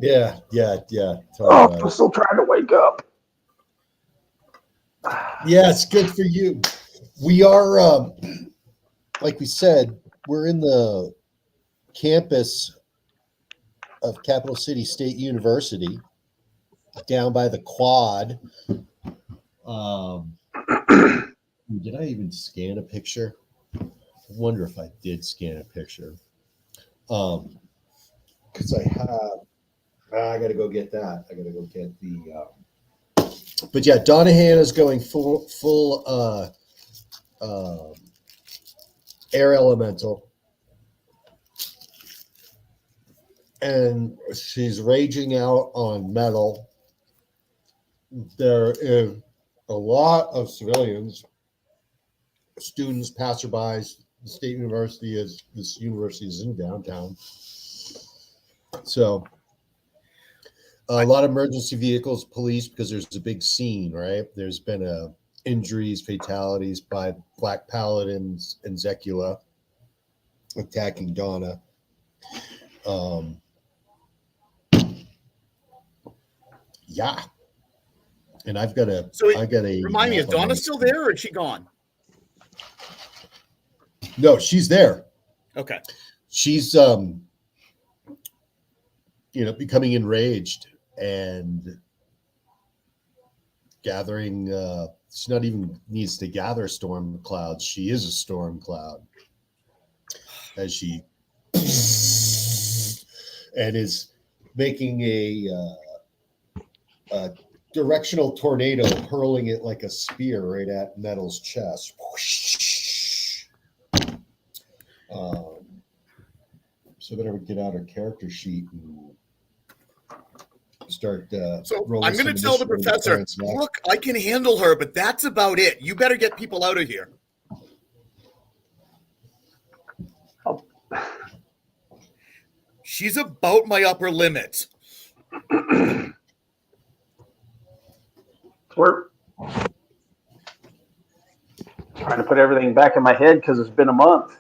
Yeah. Oh, I'm still trying to wake up. Yeah, it's good for you. We are, like we said, we're in the campus of Capital City State University, down by the quad. Um, did I even scan a picture? I wonder if I did scan a picture. Because I have. I got to go get that. I got to go get the. But yeah, Donahan is going full air elemental, and she's raging out on metal. There is a lot of civilians, students, passerbys. The state university is this university is in downtown, so a lot of emergency vehicles, police, because there's a big scene. Right, there's been injuries, fatalities by Black Paladins and Zekula attacking Donna. Yeah, and I've got a. So I got a. Remind me, is Donna still there, or is she gone? No, she's there. Okay. She's becoming enraged and gathering. She not even needs to gather storm clouds. She is a storm cloud, as she and is making a directional tornado, hurling it like a spear right at Metal's chest. So better get out her character sheet and start. So I'm going to tell the professor, look, I can handle her, but that's about it. You better get people out of here. She's about my upper limit. We're trying to put everything back in my head because it's been a month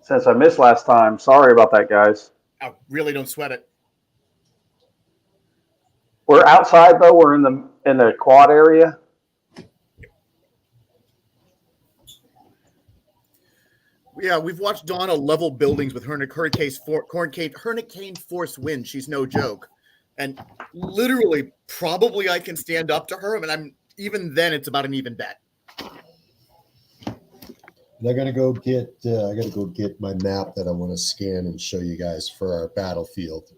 since I missed last time. Sorry about that, guys. Oh, really, don't sweat it. We're outside though. We're in the quad area. Yeah, we've watched Donna level buildings with hurricane force wind. She's no joke. And literally, probably I can stand up to her. And even then, it's about an even bet. I gotta go get. I gotta go get my map that I want to scan and show you guys for our battlefield.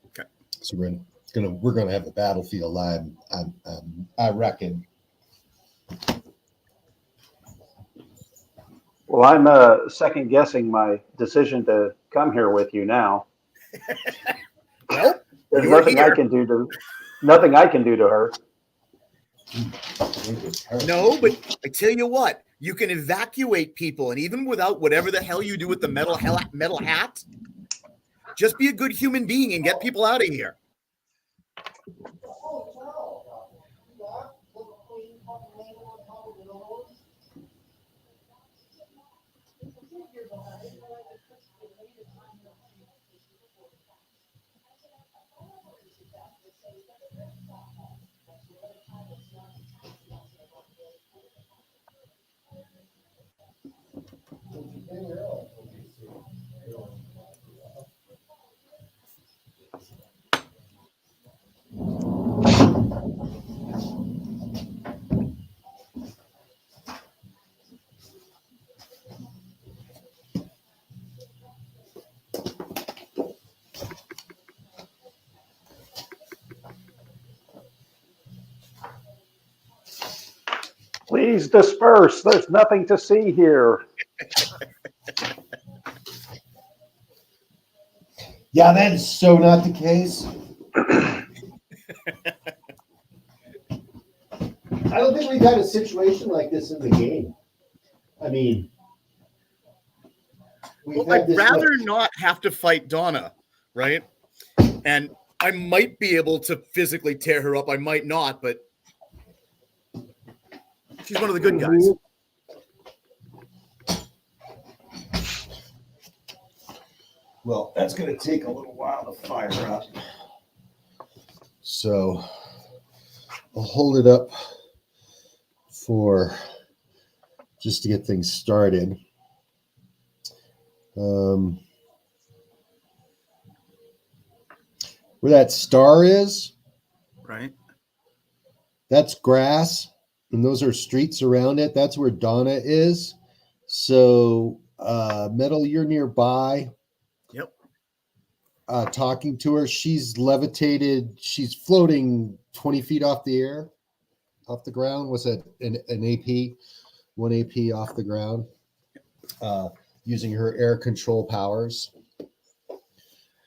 Okay. So we're gonna have a battlefield live. I reckon. Well, I'm second guessing my decision to come here with you now. Well, there's nothing I can do to her. No, but I tell you what, you can evacuate people, and even without whatever the hell you do with the metal hat, just be a good human being and get people out of here. Please disperse. There's nothing to see here. Yeah, that is so not the case. I don't think we've had a situation like this in the game. I mean, I'd rather not have to fight Donna, right? And I might be able to physically tear her up. I might not, but she's one of the good guys. Well, that's going to take a little while to fire up. So I'll hold it up for just to get things started. Where that star is, Right. that's grass, and those are streets around it. That's where Donna is. So, Metal, you're nearby. Yep. Talking to her. She's levitated. She's floating 20 feet off the ground. Was it an AP? 1 AP off the ground, using her air control powers.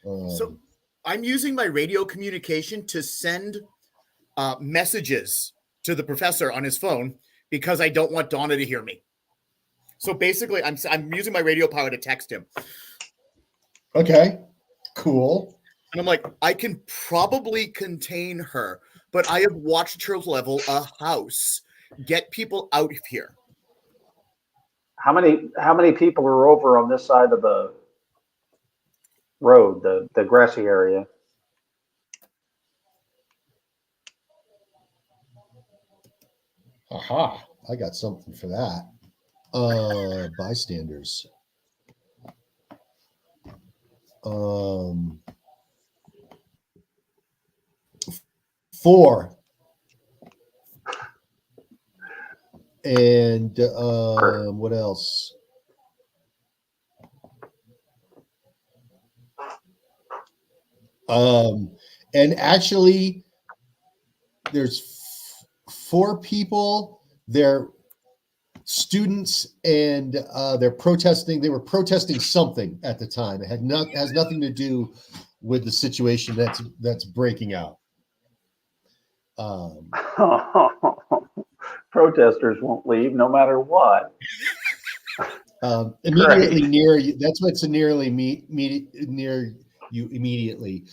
So I'm using my radio communication to send messages to the professor on his phone because I don't want Donna to hear me. So basically, I'm using my radio power to text him. Okay, cool. And I'm like, I can probably contain her, but I have watched her level a house. Get people out of here. How many people are over on this side of the road, the grassy area? Aha, I got something for that. Bystanders. 4. And what else? And actually, there's 4 people. They're students, and they're protesting. They were protesting something at the time. It has nothing to do with the situation that's breaking out. Protesters won't leave no matter what. Immediately near you. That's what's nearly near you immediately.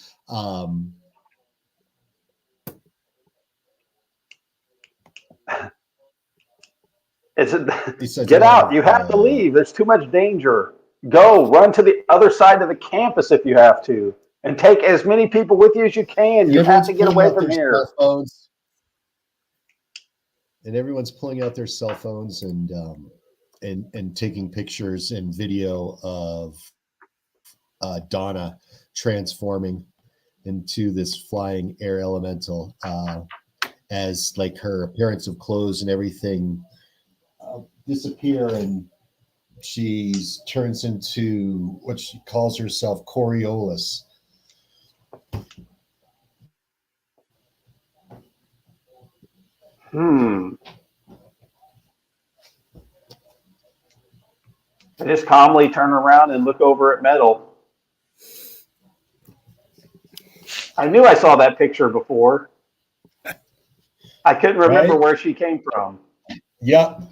Get out. You have to leave. There's too much danger. Go. Run to the other side of the campus if you have to. And take as many people with you as you can. You have to get away from here. And everyone's pulling out their cell phones and taking pictures and video of Donna transforming into this flying air elemental, as like her appearance of clothes and everything disappear, and she turns into what she calls herself Coriolis. I just calmly turn around and look over at Metal. I knew I saw that picture before. I couldn't remember where she came from. Yep.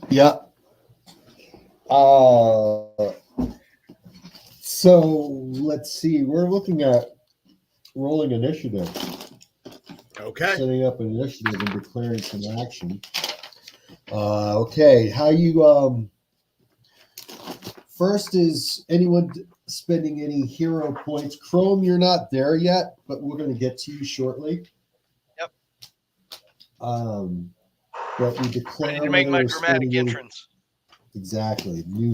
So let's see. We're looking at rolling initiative. Okay. Setting up an initiative and declaring some action. Okay. How you first, is anyone spending any hero points? Chrome, you're not there yet, but we're going to get to you shortly. Yep. But we declare. Ready to make my dramatic entrance. Exactly. New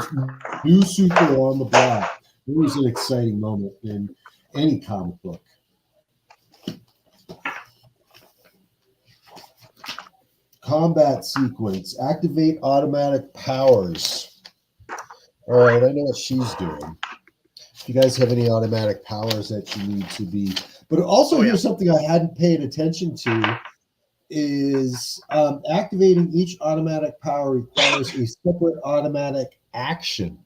super on the block. It was an exciting moment in any comic book. Combat sequence. Activate automatic powers. All right, I know what she's doing. If you guys have any automatic powers that you need to be, but also here's something I hadn't paid attention to, is activating each automatic power requires a separate automatic action.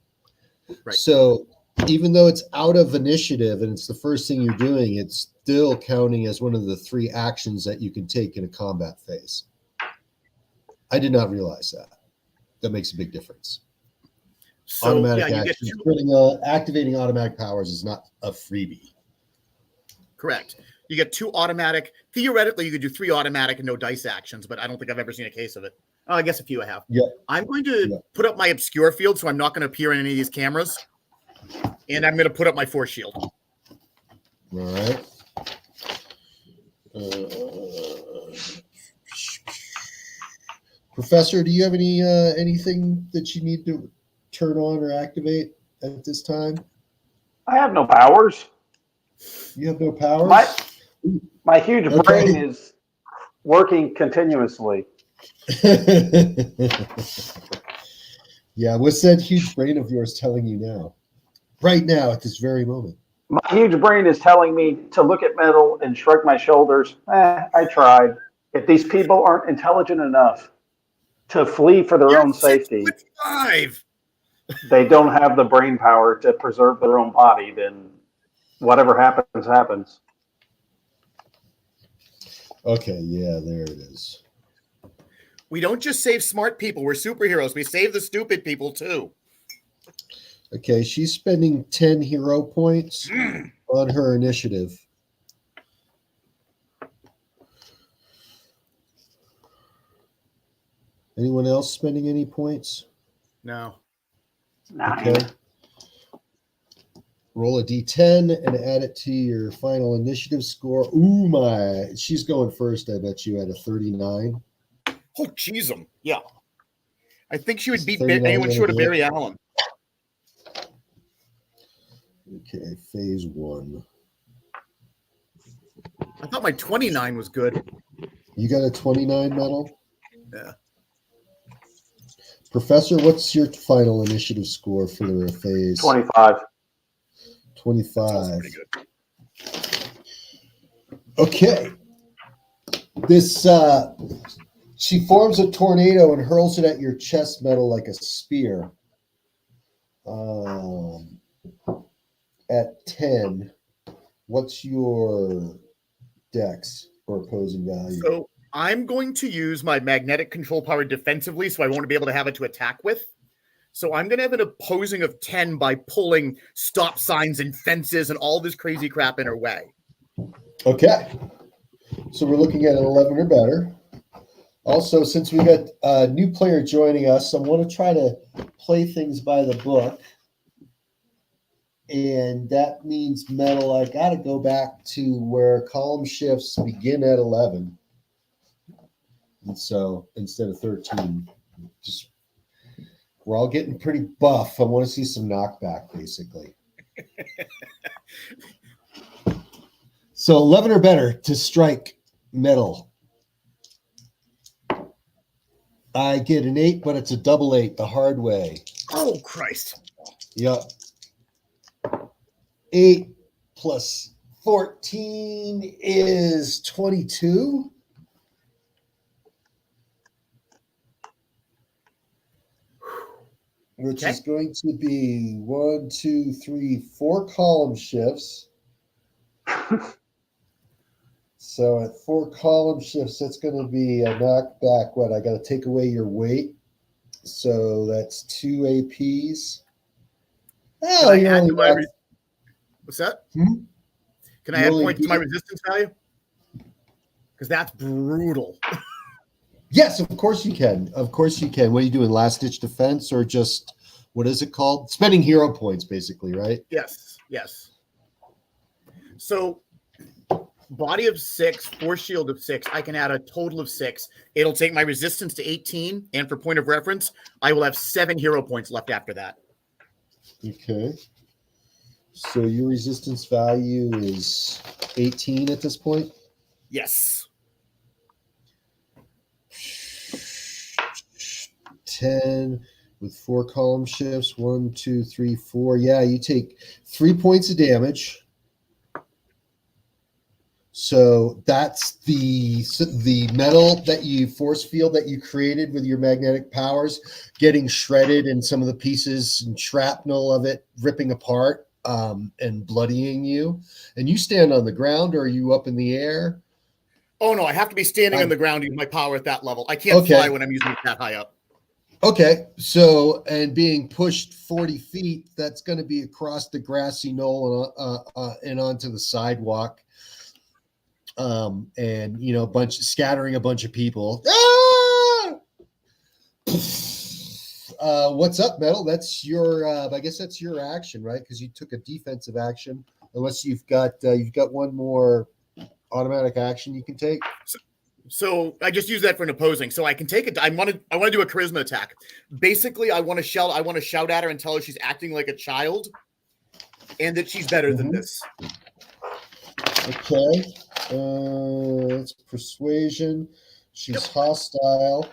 Right. So even though it's out of initiative and it's the first thing you're doing, it's still counting as one of the 3 actions that you can take in a combat phase. I did not realize that. That makes a big difference. So, automatic yeah, action. Activating automatic powers is not a freebie. Correct. You get 2 automatic. Theoretically, you could do 3 automatic and no dice actions, but I don't think I've ever seen a case of it. Oh, I guess a few I have. Yep. I'm going to put up my obscure field, so I'm not going to appear in any of these cameras. And I'm going to put up my force shield. All right. Professor, do you have anything that you need to turn on or activate at this time? I have no powers. You have no powers? My huge brain is working continuously. Yeah, what's that huge brain of yours telling you now? Right now, at this very moment. My huge brain is telling me to look at metal and shrug my shoulders. I tried. If these people aren't intelligent enough to flee for their own safety, 6'5". they don't have the brain power to preserve their own body, then whatever happens, happens. Okay, yeah, there it is. We don't just save smart people. We're superheroes. We save the stupid people, too. Okay, she's spending 10 hero points on her initiative. Anyone else spending any points? No. 9. Okay. Roll a d10 and add it to your final initiative score. Ooh, my. She's going first, I bet you, at a 39. Oh, jeez. Yeah. I think she would beat 39 anyone short of and a Barry Allen. Okay, phase 1. I thought my 29 was good. You got a 29 medal? Yeah. Professor, what's your final initiative score for the phase? 25. 25. Pretty good. Okay. This she forms a tornado and hurls it at your chest metal like a spear. At 10, what's your dex or opposing value? So I'm going to use my magnetic control power defensively, so I won't be able to have it to attack with. So I'm going to have an opposing of 10 by pulling stop signs and fences and all this crazy crap in her way. Okay. So we're looking at an 11 or better. Also, since we got a new player joining us, I want to try to play things by the book. And that means metal. I got to go back to where column shifts begin at 11. And so instead of 13, just we're all getting pretty buff. I want to see some knockback, basically. So 11 or better to strike metal. I get an 8, but it's a double 8 the hard way. Oh, Christ. Yep. 8 plus 14 is 22. Which is going to be 1, 2, 3, 4 column shifts. So at 4 column shifts, that's going to be a knockback. What? I got to take away your weight. So that's 2 APs. Oh, you only got... What's that? Hmm? Can I add points to my resistance value? Because that's brutal. Yes, of course you can. Of course you can. What are you doing? Last ditch defense or just, what is it called? Spending hero points, basically, right? Yes, yes. So body of 6, force shield of 6. I can add a total of 6. It'll take my resistance to 18. And for point of reference, I will have 7 hero points left after that. Okay. So your resistance value is 18 at this point? Yes. 10 with 4 column shifts. 1, 2, 3, 4. Yeah, you take 3 points of damage. So that's the metal that you force field that you created with your magnetic powers getting shredded and some of the pieces and shrapnel of it ripping apart and bloodying you. And you stand on the ground, or are you up in the air? Oh, no, I have to be standing on the ground using my power at that level. I can't fly when I'm using it that high up. Okay, so, and being pushed 40 feet, that's going to be across the grassy knoll and onto the sidewalk. And, you know, scattering a bunch of people. Ah! What's up, Metal? That's your. I guess that's your action, right? Because you took a defensive action. Unless you've got one more automatic action you can take. So I just use that for an opposing. So I can take it. I want to do a charisma attack. Basically, I want to shout at her and tell her she's acting like a child, and that she's better than this. Okay. It's persuasion. She's hostile.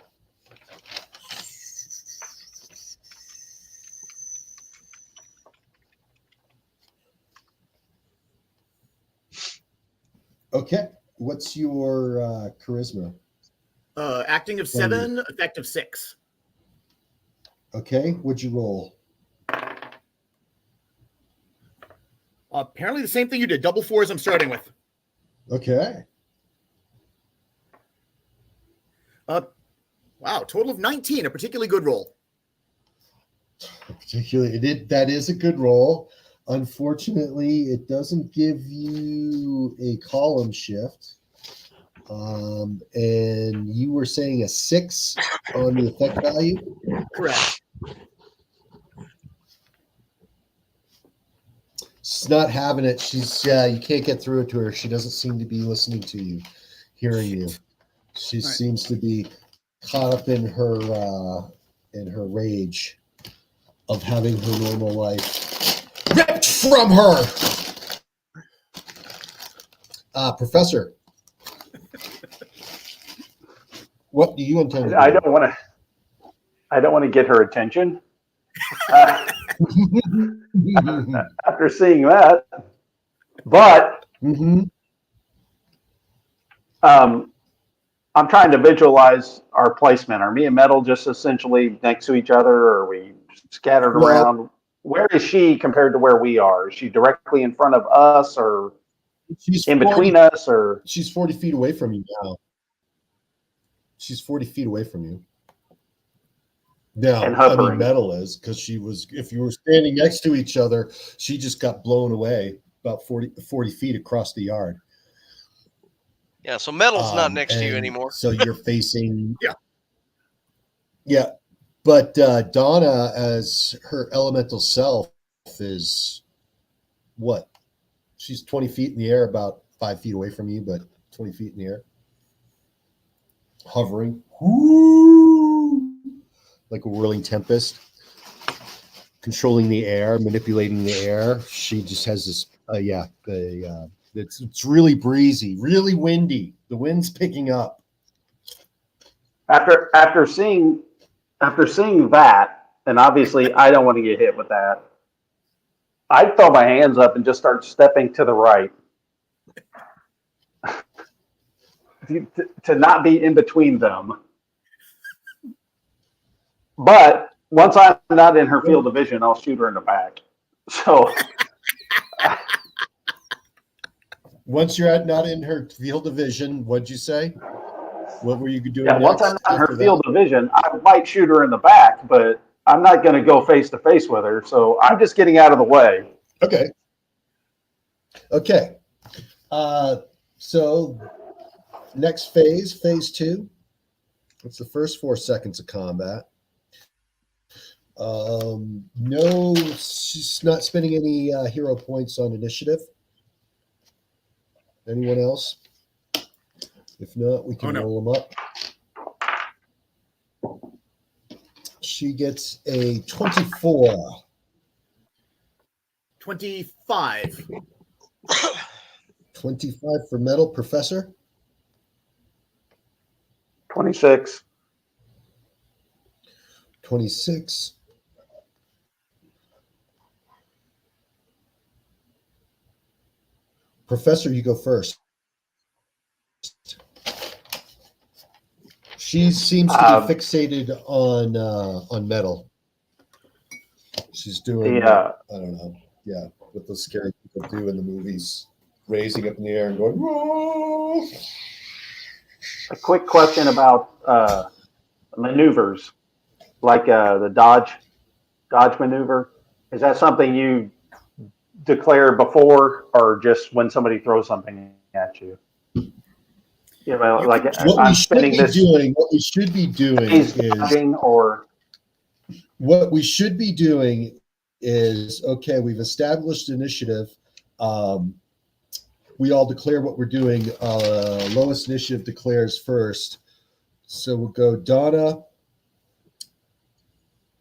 Okay. What's your charisma? Acting of 7, effect of 6. Okay. What'd you roll? Apparently the same thing you did. Double 4s I'm starting with. Okay. Wow, total of 19. A particularly good roll. That is a good roll. Unfortunately, it doesn't give you a column shift. And you were saying a 6 on the effect value? Correct. She's not having it. She's you can't get through it to her. She doesn't seem to be listening to you, hearing you. She seems to be caught up in her rage of having her normal life ripped from her. Professor, what do you intend to do? I don't want to get her attention. After seeing that, but I'm trying to visualize our placement. Are me and Metal just essentially next to each other, or are we scattered around? Where is she compared to where we are? Is she directly in front of us, or she's in between us, or she's 40 feet away from you now? She's 40 feet away from you. Now, I mean, Metal is, because she was, if you were standing next to each other, she just got blown away about 40 feet across the yard. Yeah, so Metal's not next to you anymore. So you're facing. Yeah. But Donna, as her elemental self, is what? She's 20 feet in the air, about 5 feet away from you, but 20 feet in the air. Hovering. Woo! Like a whirling tempest. Controlling the air, manipulating the air. She just has this, it's really breezy, really windy. The wind's picking up. after seeing that, and obviously I don't want to get hit with that, I'd throw my hands up and just start stepping to the right. to not be in between them. But once I'm not in her field of vision, I'll shoot her in the back. So once you're not in her field of vision, what'd you say? What were you doing? Yeah, once I'm not in her field of vision, I might shoot her in the back, but I'm not going to go face to face with her. So I'm just getting out of the way. Okay. So next phase 2. It's the first 4 seconds of combat. No, she's not spending any hero points on initiative. Anyone else? If not, we can roll them up. She gets a 24. 25. 25 for Metal. Professor? 26. 26. Professor, you go first. She seems to be fixated on Metal. She's doing, I don't know, what those scary people do in the movies, raising up in the air and going, whoa. A quick question about maneuvers, like the dodge maneuver. Is that something you declare before, or just when somebody throws something at you? You know, like what I'm we spinning this. What we should be doing is dodging, or what we should be doing is, okay, we've established initiative. We all declare what we're doing. Lowest initiative declares first. So we'll go. Donna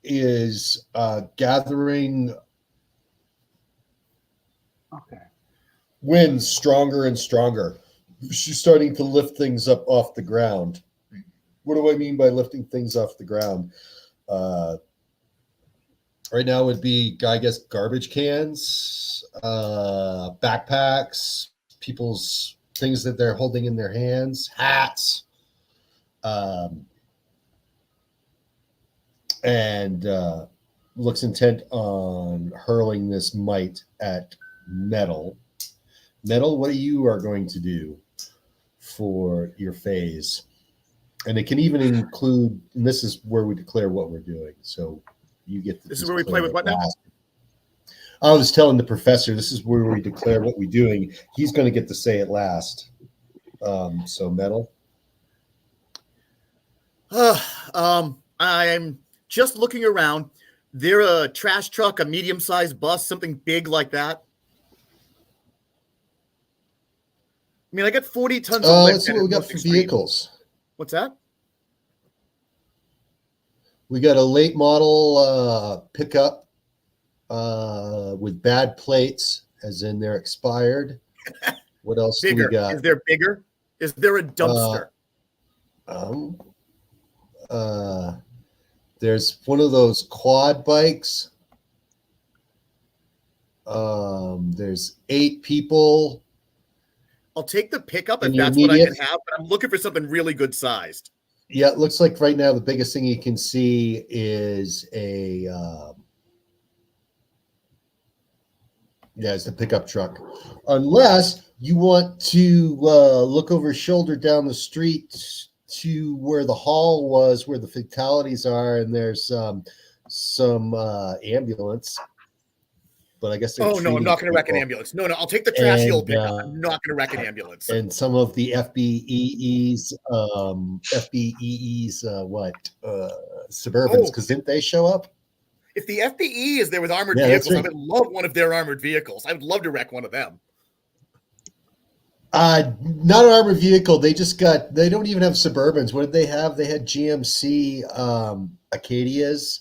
is gathering winds stronger and stronger. She's starting to lift things up off the ground. What do I mean by lifting things off the ground? Right now would be, I guess, garbage cans, backpacks, people's things that they're holding in their hands, hats, and looks intent on hurling this mite at Metal. Metal, what you are going to do for your phase? And it can even include, and this is where we declare what we're doing. So you get this is where we play with what now? I was telling the professor, this is where we declare what we're doing. He's going to get to say it last. So Metal. I'm just looking around. There a trash truck, a medium-sized bus, something big like that? I mean, I got 40 tons of Let's see what we got for vehicles. What's that? We got a late model pickup with bad plates, as in they're expired. What else Bigger. do we got? Is there bigger? Is there a dumpster? There's one of those quad bikes. There's 8 people. I'll take the pickup if And that's what I can have, but I'm looking for something really good sized. Yeah, it looks like right now the biggest thing you can see is it's the pickup truck. Unless you want to look over his shoulder down the street to where the hall was, where the fatalities are, and there's some ambulance. But I guess no, I'm not going to wreck an ambulance. No, I'll take the trashy old pickup. I'm not going to wreck an ambulance. And some of the FBEEs, Suburbans, because didn't they show up? If the FBE is there with armored vehicles, I would love one of their armored vehicles. I would love to wreck one of them. Not an armored vehicle. They don't even have Suburbans. What did they have? They had GMC Acadias.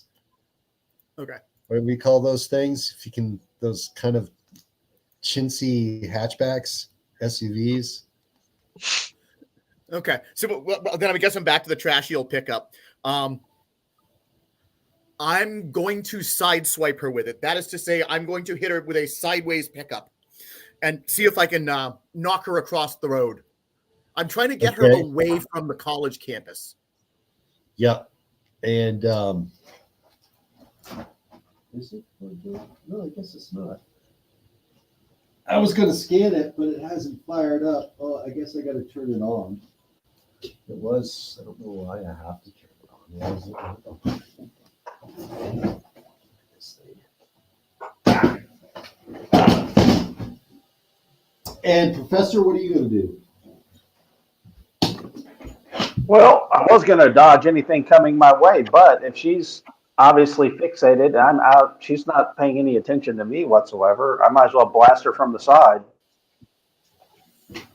Okay. What do we call those things? If you can, those kind of chintzy hatchbacks, SUVs. Okay. So then I guess I'm back to the trashy old pickup. I'm going to sideswipe her with it. That is to say, I'm going to hit her with a sideways pickup and see if I can knock her across the road. I'm trying to get her away from the college campus. Yep. And is it? No, I guess it's not. I was going to scan it, but it hasn't fired up. Oh, I guess I got to turn it on. It was. I don't know why I have to turn it on. And Professor, what are you going to do? Well, I was going to dodge anything coming my way, but if she's obviously fixated, I'm out. She's not paying any attention to me whatsoever. I might as well blast her from the side.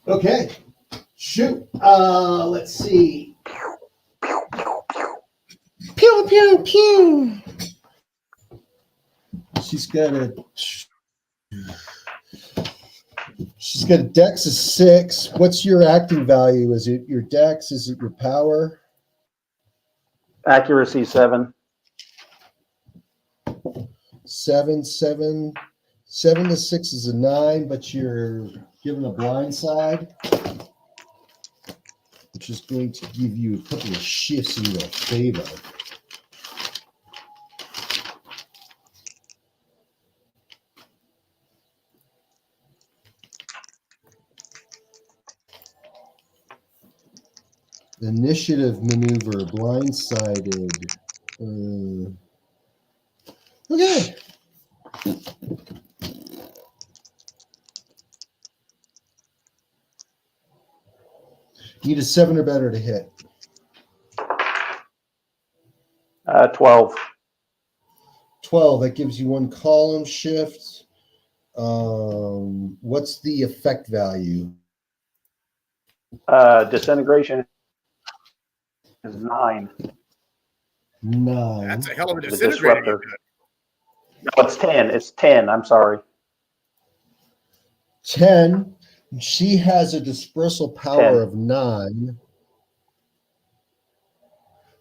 Okay. Shoot. Let's see. Pew, pew, pew. She's got a dex of 6. What's your acting value? Is it your dex? Is it your power? Accuracy 7. 7 to 6 is a 9, but you're given a blind side, which is going to give you a couple of shifts in your favor. Initiative maneuver, blindsided. Okay. Need a 7 or better to hit. 12. 12. That gives you 1 column shift. What's the effect value? Disintegration is 9. 9. That's a hell of a The disintegrator. disruptor. No, it's 10. It's 10. I'm sorry. 10. She has a dispersal power 10. of 9.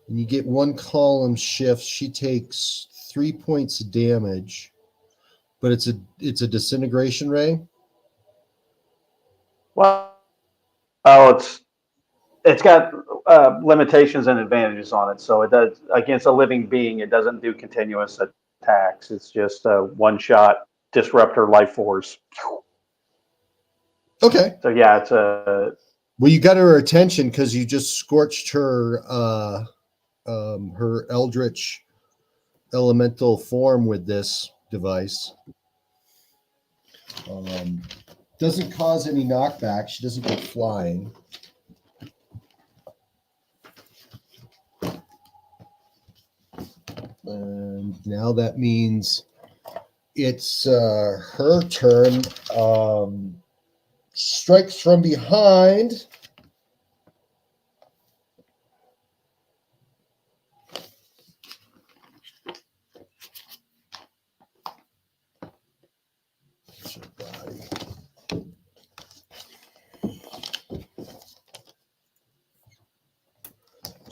And you get 1 column shift. She takes 3 points of damage. But it's a disintegration ray. Well, it's got limitations and advantages on it. So it does against a living being. It doesn't do continuous attacks. It's just a one-shot disruptor life force. Okay. So yeah, it's a. Well, you got her attention because you just scorched her her eldritch elemental form with this device. Doesn't cause any knockback. She doesn't go flying. And now that means it's her turn. Strikes from behind. That's her body.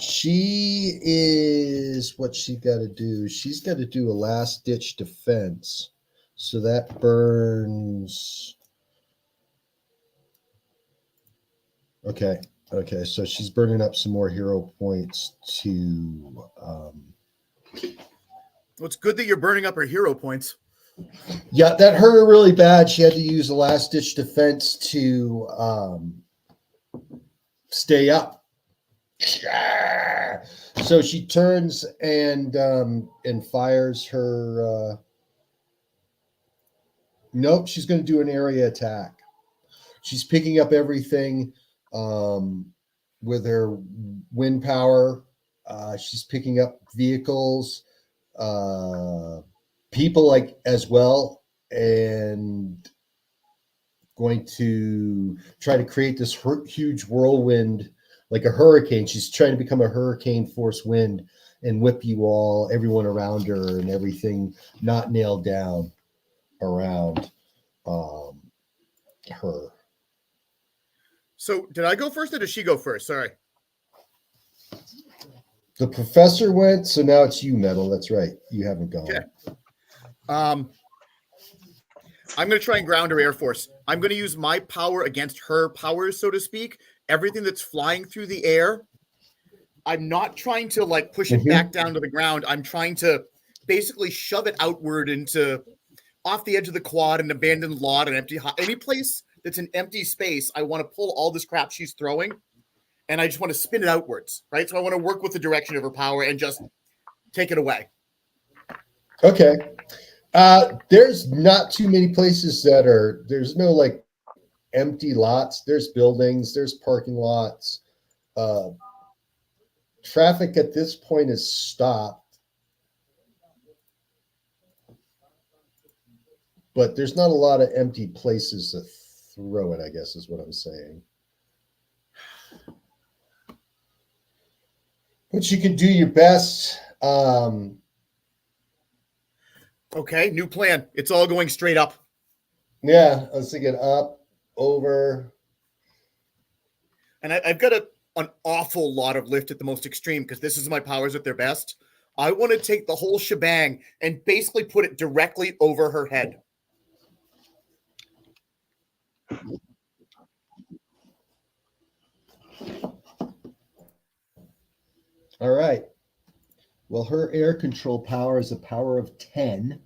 She is what she got to do. She's got to do a last ditch defense. So that burns. Okay. Okay. So she's burning up some more hero points to. Well, it's good that you're burning up her hero points. Yeah, that hurt her really bad. She had to use a last ditch defense to stay up. So she turns and fires her. Nope, she's going to do an area attack. She's picking up everything with her wind power. She's picking up vehicles, people like as well, and going to try to create this huge whirlwind like a hurricane. She's trying to become a hurricane force wind and whip you all, everyone around her, and everything not nailed down around her. So did I go first or did she go first? Sorry. The professor went, so now it's you, Metal. That's right. You haven't gone. Okay. I'm going to try and ground her Air Force. I'm going to use my power against her powers, so to speak. Everything that's flying through the air, I'm not trying to like push it back down to the ground. I'm trying to basically shove it outward into off the edge of the quad, an abandoned lot, an empty any place that's an empty space. I want to pull all this crap she's throwing, and I just want to spin it outwards, right? So I want to work with the direction of her power and just take it away. Okay. There's not too many places there's no like empty lots. There's buildings, there's parking lots. Traffic at this point is stopped. But there's not a lot of empty places to throw it, I guess is what I'm saying. But you can do your best. Okay, new plan. It's all going straight up. Yeah, I was thinking up, over. And I've got an awful lot of lift at the most extreme because this is my powers at their best. I want to take the whole shebang and basically put it directly over her head. All right. Well, her air control power is a power of 10.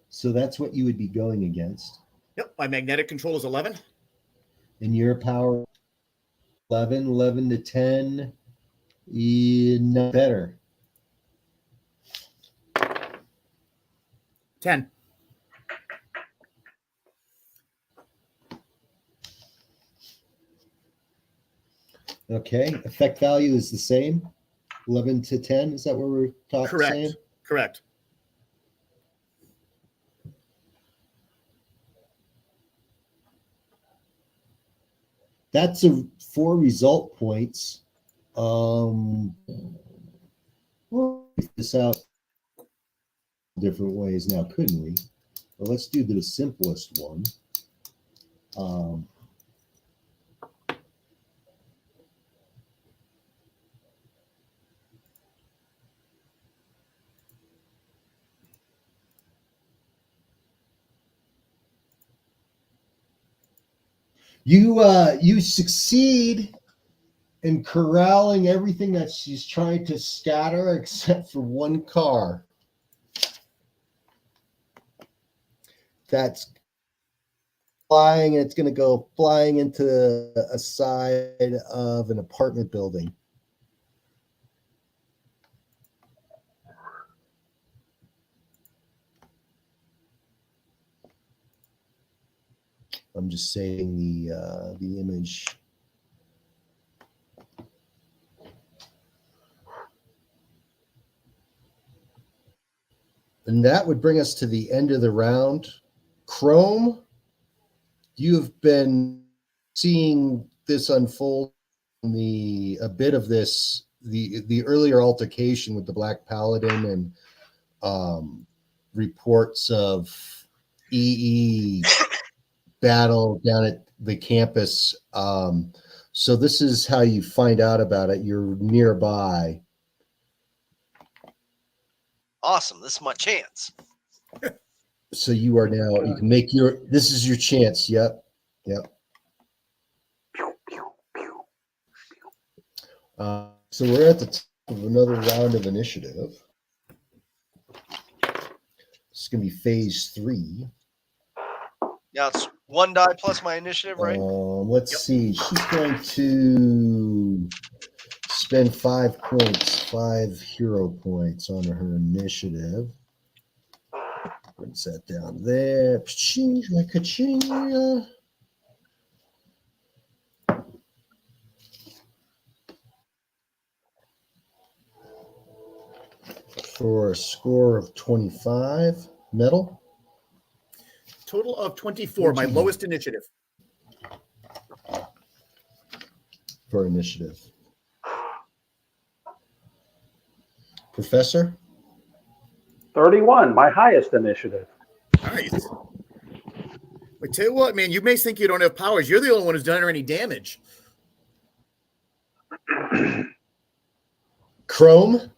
So that's what you would be going against. Yep, my magnetic control is 11. And your power 11 to 10. No better. 10. Okay. Effect value is the same. 11 to 10. Is that what we're Correct. saying? Correct. That's 4 result points. We'll figure this out different ways now, couldn't we? Well, let's do the simplest one. You succeed in corralling everything that she's trying to scatter except for one car. That's flying, and it's going to go flying into a side of an apartment building. I'm just saving the image. And that would bring us to the end of the round. Chrome, you've been seeing this unfold, a bit of this, the earlier altercation with the Black Paladin and reports of EE battle down at the campus. So this is how you find out about it. You're nearby. Awesome. This is my chance. So you are now, you can make this is your chance. Yep. So we're at the top of another round of initiative. It's going to be phase 3. Yeah, it's 1 die plus my initiative, right? Let's see. She's going to spend 5 points, 5 hero points on her initiative. Brings that down there. Ka-ching, ka-ching. For a score of 25. Metal? Total of 24, my lowest initiative. For initiative. Professor? 31, my highest initiative. Nice. I tell you what, man, you may think you don't have powers. You're the only one who's done her any damage. Chrome?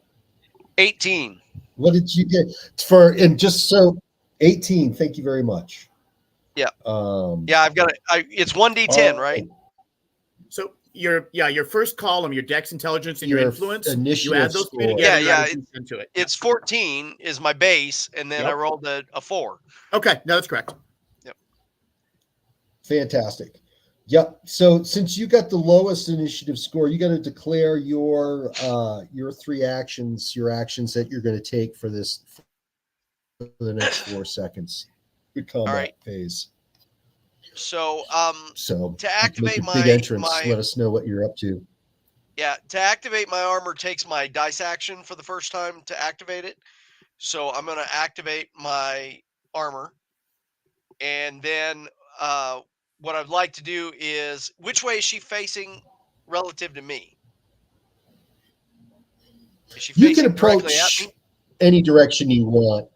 18. What did you get for? And just so 18. Thank you very much. Yeah. Yeah, I've got it. It's 1d10, right? So your first column, your dex intelligence and your influence, you add those score. three together. Yeah, into it. It's 14 is my base, and then I rolled a 4. Okay, no, that's correct. Yep. Fantastic. Yep. So since you got the lowest initiative score, you got to declare your 3 actions, your actions that you're going to take for this for the next 4 seconds. Good combat phase. So to make activate a big entrance, let us know what you're up to. Yeah, to activate my armor takes my dice action for the first time to activate it. So I'm going to activate my armor, and then what I'd like to do is, which way is she facing relative to me? Is she You facing can directly at approach me? any direction you want.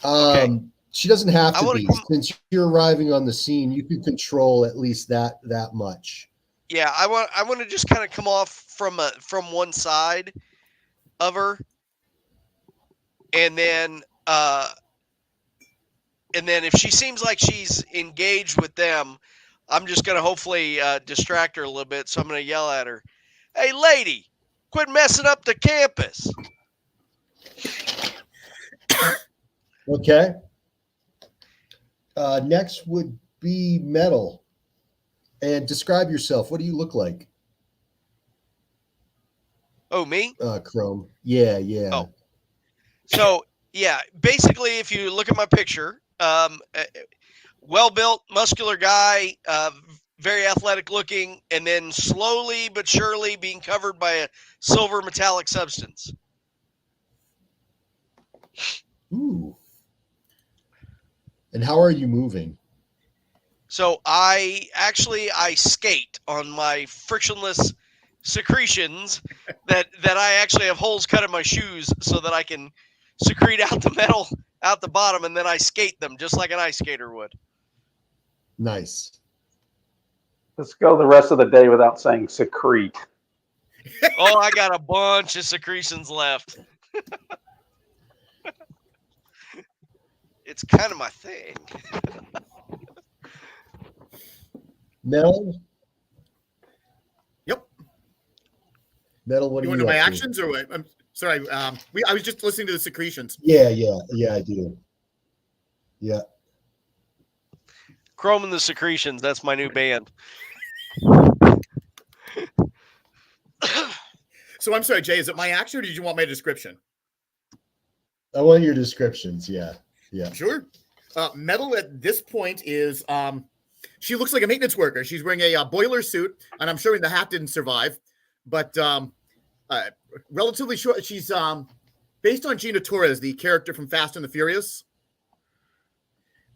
Okay. She doesn't have to be. come- Since you're arriving on the scene, you can control at least that much. Yeah, I want to just kind of come off from one side of her, and then if she seems like she's engaged with them, I'm just going to hopefully distract her a little bit. So I'm going to yell at her, "Hey, lady, quit messing up the campus." Okay. Next would be Metal. And describe yourself. What do you look like? Oh, me? Chrome. Yeah. Oh. So, yeah, basically, if you look at my picture, well-built, muscular guy, very athletic looking, and then slowly but surely being covered by a silver metallic substance. Ooh. And how are you moving? So I skate on my frictionless secretions that I actually have holes cut in my shoes so that I can secrete out the metal out the bottom, and then I skate them just like an ice skater would. Nice. Let's go the rest of the day without saying secrete. Oh, I got a bunch of secretions left. It's kind of my thing. Metal? Yep. Metal, what You are want you to know my up to? actions or what? I'm sorry. I was just listening to the secretions. Yeah, I do. Yeah. Chrome and the Secretions, that's my new band. So I'm sorry, Jay, is it my action or did you want my description? I want your descriptions. Yeah. Sure. Metal at this point is she looks like a maintenance worker. She's wearing a boiler suit, and I'm sure the hat didn't survive, but relatively short. She's based on Gina Torres, the character from Fast and the Furious.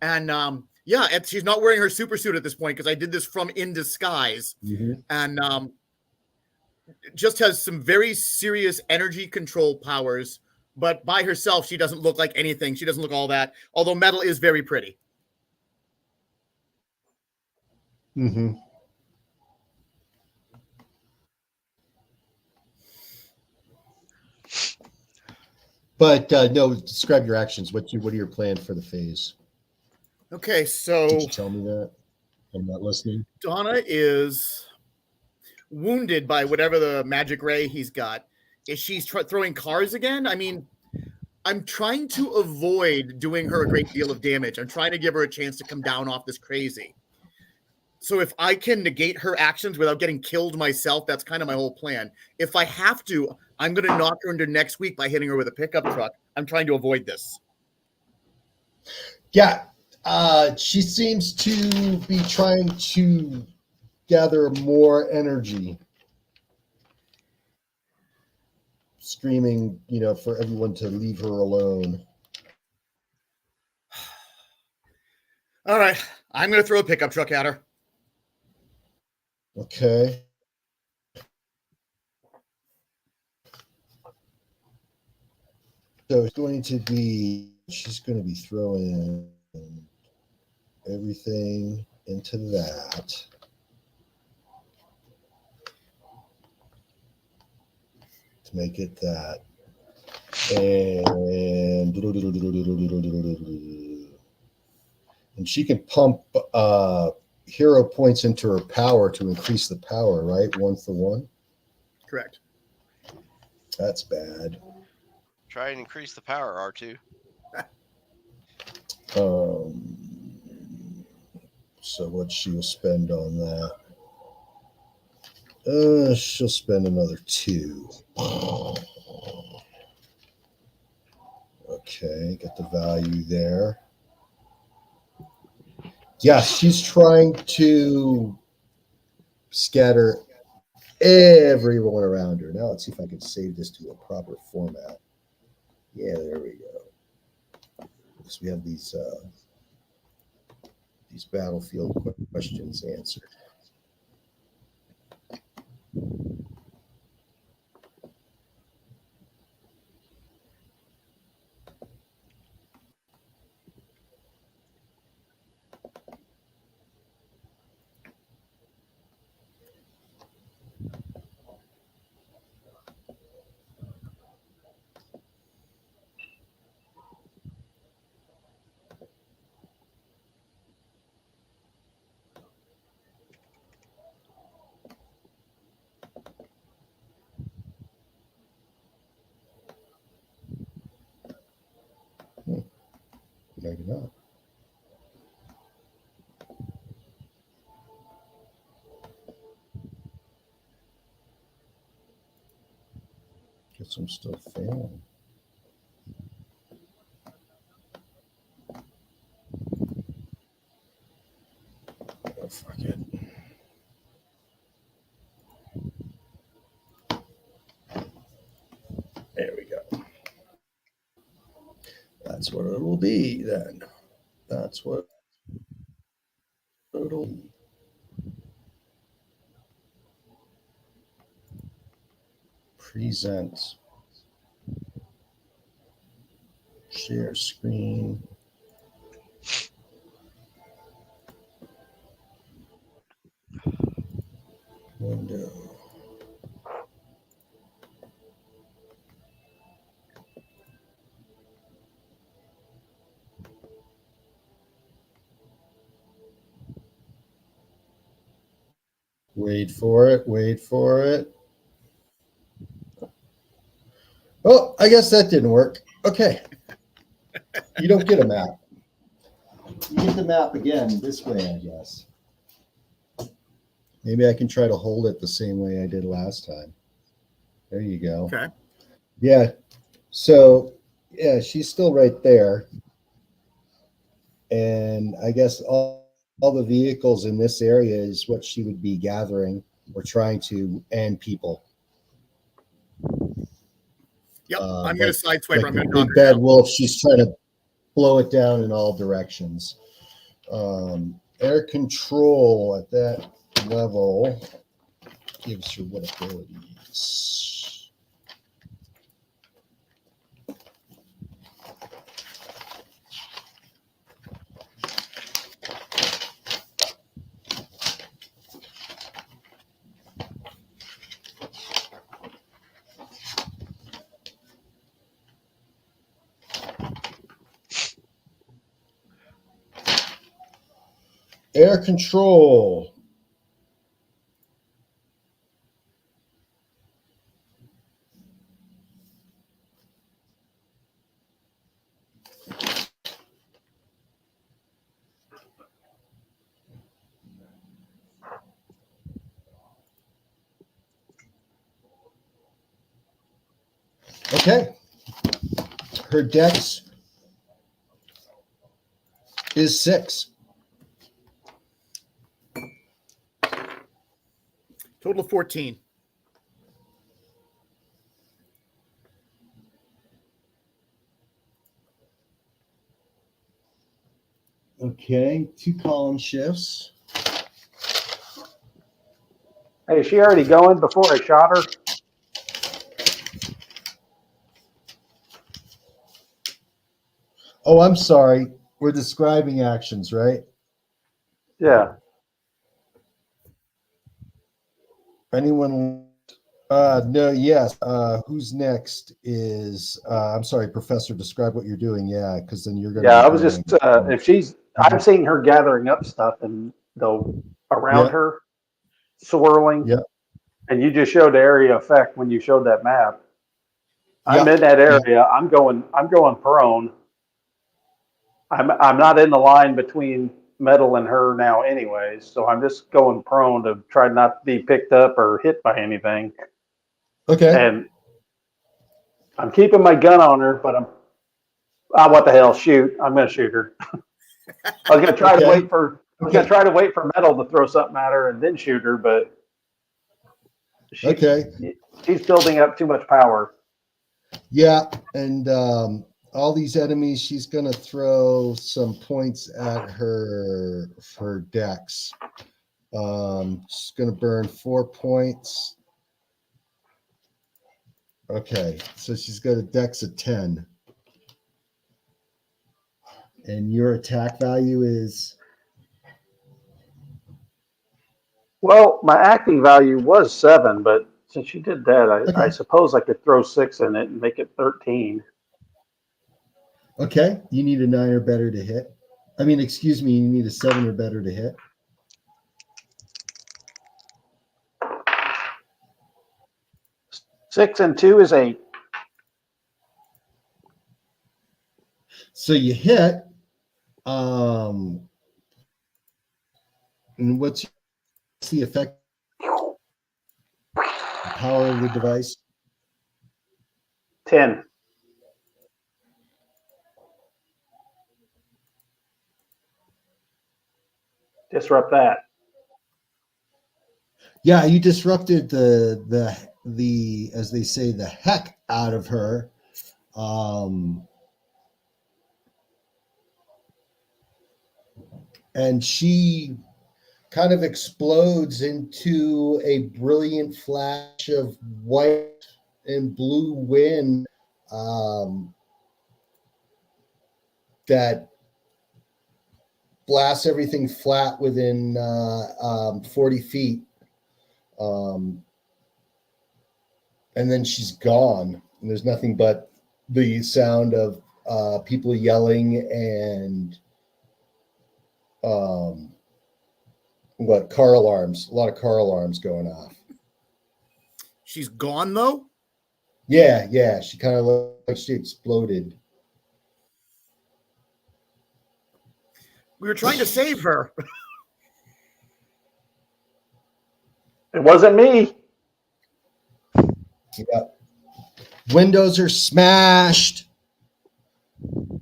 And yeah, she's not wearing her super suit at this point because I did this from in disguise. Mm-hmm. And just has some very serious energy control powers. But by herself, she doesn't look like anything. She doesn't look all that. Although Metal is very pretty. Mm-hmm. But no, describe your actions. What are your plans for the phase? Okay, so Did you tell me that? I'm not listening. Donna is wounded by whatever the magic ray he's got. Is she throwing cars again? I mean, I'm trying to avoid doing her a great deal of damage. I'm trying to give her a chance to come down off this crazy. So if I can negate her actions without getting killed myself, that's kind of my whole plan. If I have to, I'm going to knock her into next week by hitting her with a pickup truck. I'm trying to avoid this. Yeah. She seems to be trying to gather more energy. Screaming, for everyone to leave her alone. All right. I'm going to throw a pickup truck at her. Okay. So it's going to be, she's going to be throwing everything into that. To make it that. And she can pump hero points into her power to increase the power, right? 1 for 1. Correct. That's bad. Try and increase the power, R2. So what she will spend on that? She'll spend another 2. Okay, get the value there. Yeah, she's trying to scatter everyone around her. Now let's see if I can save this to a proper format. Yeah, there we go. So we have these battlefield questions answered. Maybe not. Guess I'm still failing. Oh, fuck it. That's what it will be then. That's what it'll be. Present. Share screen. Window. Wait for it. Wait for it. Oh, I guess that didn't work. Okay. You don't get a map. You get the map again this way, I guess. Maybe I can try to hold it the same way I did last time. There you go. Okay. Yeah. So, yeah, she's still right there. And I guess all the vehicles in this area is what she would be gathering or trying to end people. Yep. I'm going to sideswipe her. Like I'm the going to big knock her bad down. wolf, she's trying to blow it down in all directions. Air control at that level gives her what abilities? Air control. Okay. Her dex is 6. Total of 14. Okay, 2 column shifts. Hey, is she already going before I shot her? Oh, I'm sorry. We're describing actions, right? Yeah. Anyone? No, yes. Who's next is, I'm sorry, Professor, describe what you're doing. Yeah, because then you're going to Yeah, be I was just, going. if she's, I'm seeing her gathering up stuff and around Yeah, her, swirling. yeah, And you just showed the area effect when you showed that map. I'm yeah, in that yeah. area. I'm going prone. I'm not in the line between metal and her now anyways, so I'm just going prone to try not to be picked up or hit by anything. Okay, And I'm keeping my gun on her, but what the hell, shoot. I'm gonna shoot her. I was gonna try to okay, wait for okay, metal to throw something at her and then shoot her, but okay. she's building up too much power. Yeah, and all these enemies, she's going to throw some points at her dex. She's going to burn 4 points. Okay, so she's got a dex of 10. And your attack value is? Well, my acting value was 7, but since she did that, I Okay. suppose I could throw 6 in it and make it 13. Okay, you need a 9 or better to hit. I mean, excuse me, you need a 7 or better to hit. Six and 2 is 8. So you hit. And what's the effect? The power of the device? 10. Disrupt that. Yeah, you disrupted the as they say, the heck out of her. and she kind of explodes into a brilliant flash of white and blue wind that blasts everything flat within 40 feet. And then she's gone. And there's nothing but the sound of people yelling and car alarms, a lot of car alarms going off. She's gone though? Yeah. She kind of looked like she exploded. We were trying to save her. It wasn't me. Yep. Windows are smashed.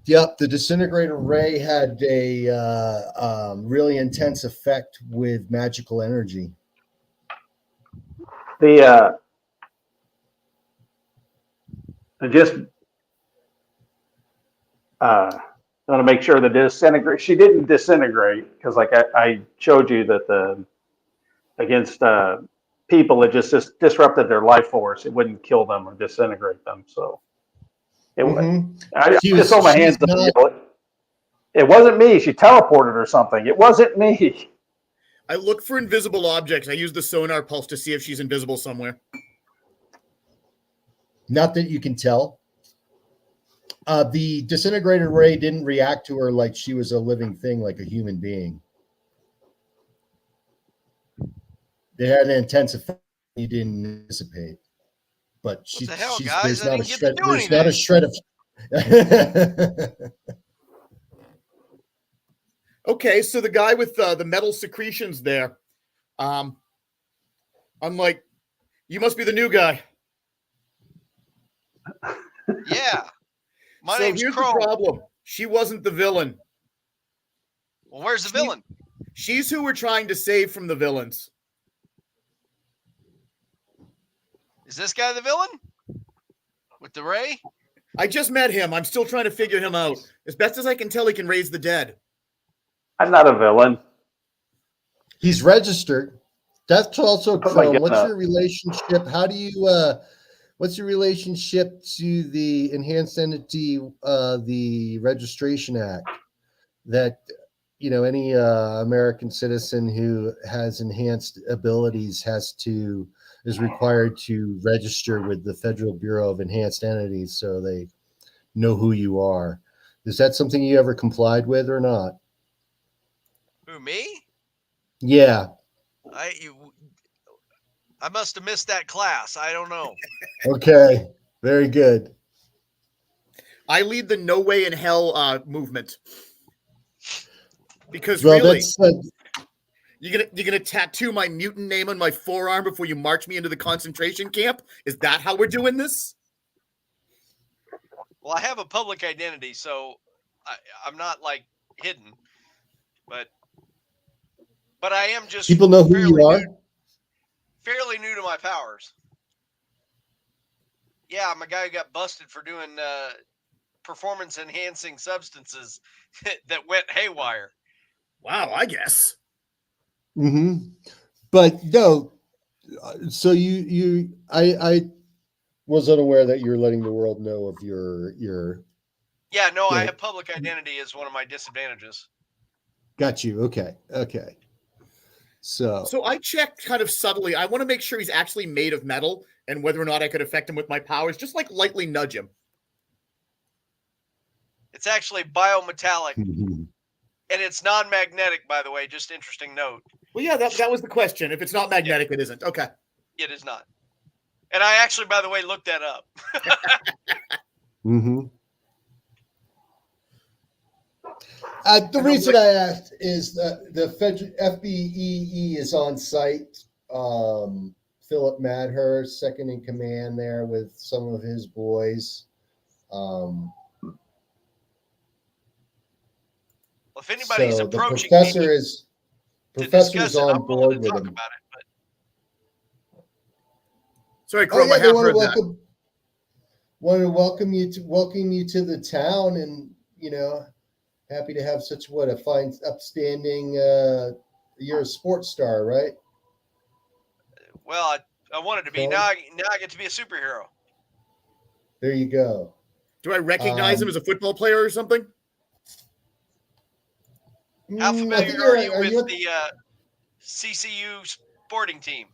Yep, the disintegrator ray had a really intense effect with magical energy. I want to make sure the she didn't disintegrate because like I showed you that against people, it just disrupted their life force. It wouldn't kill them or disintegrate them. So I just hold my hands up and yell, it wasn't me. She teleported or something. It wasn't me. I look for invisible objects. I use the sonar pulse to see if she's invisible somewhere. Not that you can tell. The disintegrator ray didn't react to her like she was a living thing, like a human being. It had an intense effect you didn't anticipate. But she's guys? there's not a shred of Okay, so the guy with the metal secretions there, I'm like, you must be the new guy. Yeah. My So name's here's Crow. the problem. She wasn't the villain. Well, where's the villain? She's who we're trying to save from the villains. Is this guy the villain? With the ray? I just met him. I'm still trying to figure him out. As best as I can tell, he can raise the dead. I'm not a villain. He's registered. That's also Oh my Chrome. What's God. your relationship? How do you what's your relationship to the Enhanced Entity the Registration Act that any American citizen who has enhanced abilities is required to register with the Federal Bureau of Enhanced Entities so they know who you are. Is that something you ever complied with or not? Who, me? Yeah. I must have missed that class. I don't know. Okay. Very good. I lead the No Way in Hell movement. Because Well, really, that's you're gonna tattoo my mutant name on my forearm before you march me into the concentration camp? Is that how we're doing this? Well, I have a public identity, so I'm not like hidden, but I am just people know who you are. Fairly new to my powers. Yeah, I'm a guy who got busted for doing performance enhancing substances that went haywire. Wow, I guess. Mm-hmm. But no, so I was unaware that you're letting the world know of your. Yeah, no, I have public identity as one of my disadvantages. Got you. Okay. So I checked kind of subtly. I want to make sure he's actually made of metal and whether or not I could affect him with my powers, just like lightly nudge him. It's actually biometallic. And it's non-magnetic, by the way. Just interesting note. Well, yeah, that was the question. If it's not magnetic, it isn't. Okay. It is not. And I actually, by the way, looked that up. Mm-hmm. The reason I asked is that the FBEE is on site. Philip Madhurst, second in command there with some of his boys. If anybody's approaching the professor is on I'm board willing to with talk him. about it. But... Sorry, Chrome, I have heard that. Want to welcome you to the town, and Happy to have such a fine, upstanding. You're a sports star, right? Well, I wanted to be. Chrome? Now I get to be a superhero. There you go. Do I recognize him as a football player or something? How I familiar think are you are with you the CCU sporting team?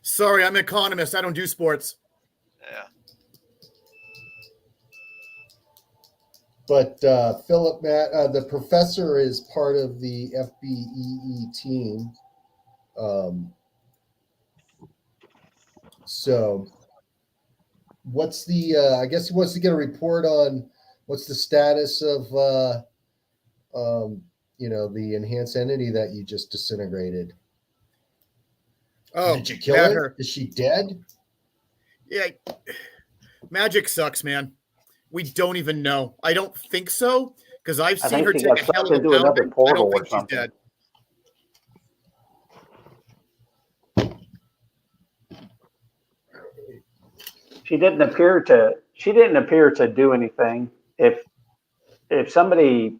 Sorry, I'm an economist. I don't do sports. Yeah. But Philip, Matt, the professor is part of the FBEE team. So, what's the? I guess he wants to get a report on what's the status of, the enhanced entity that you just disintegrated. Oh, Did you kill Matt, her? Is she dead? Yeah, magic sucks, man. We don't even know. I don't think so because I've I seen think her she take got a hell sucked of a into another pounding. I portal don't or think she's something. dead. She didn't appear to do anything. If somebody,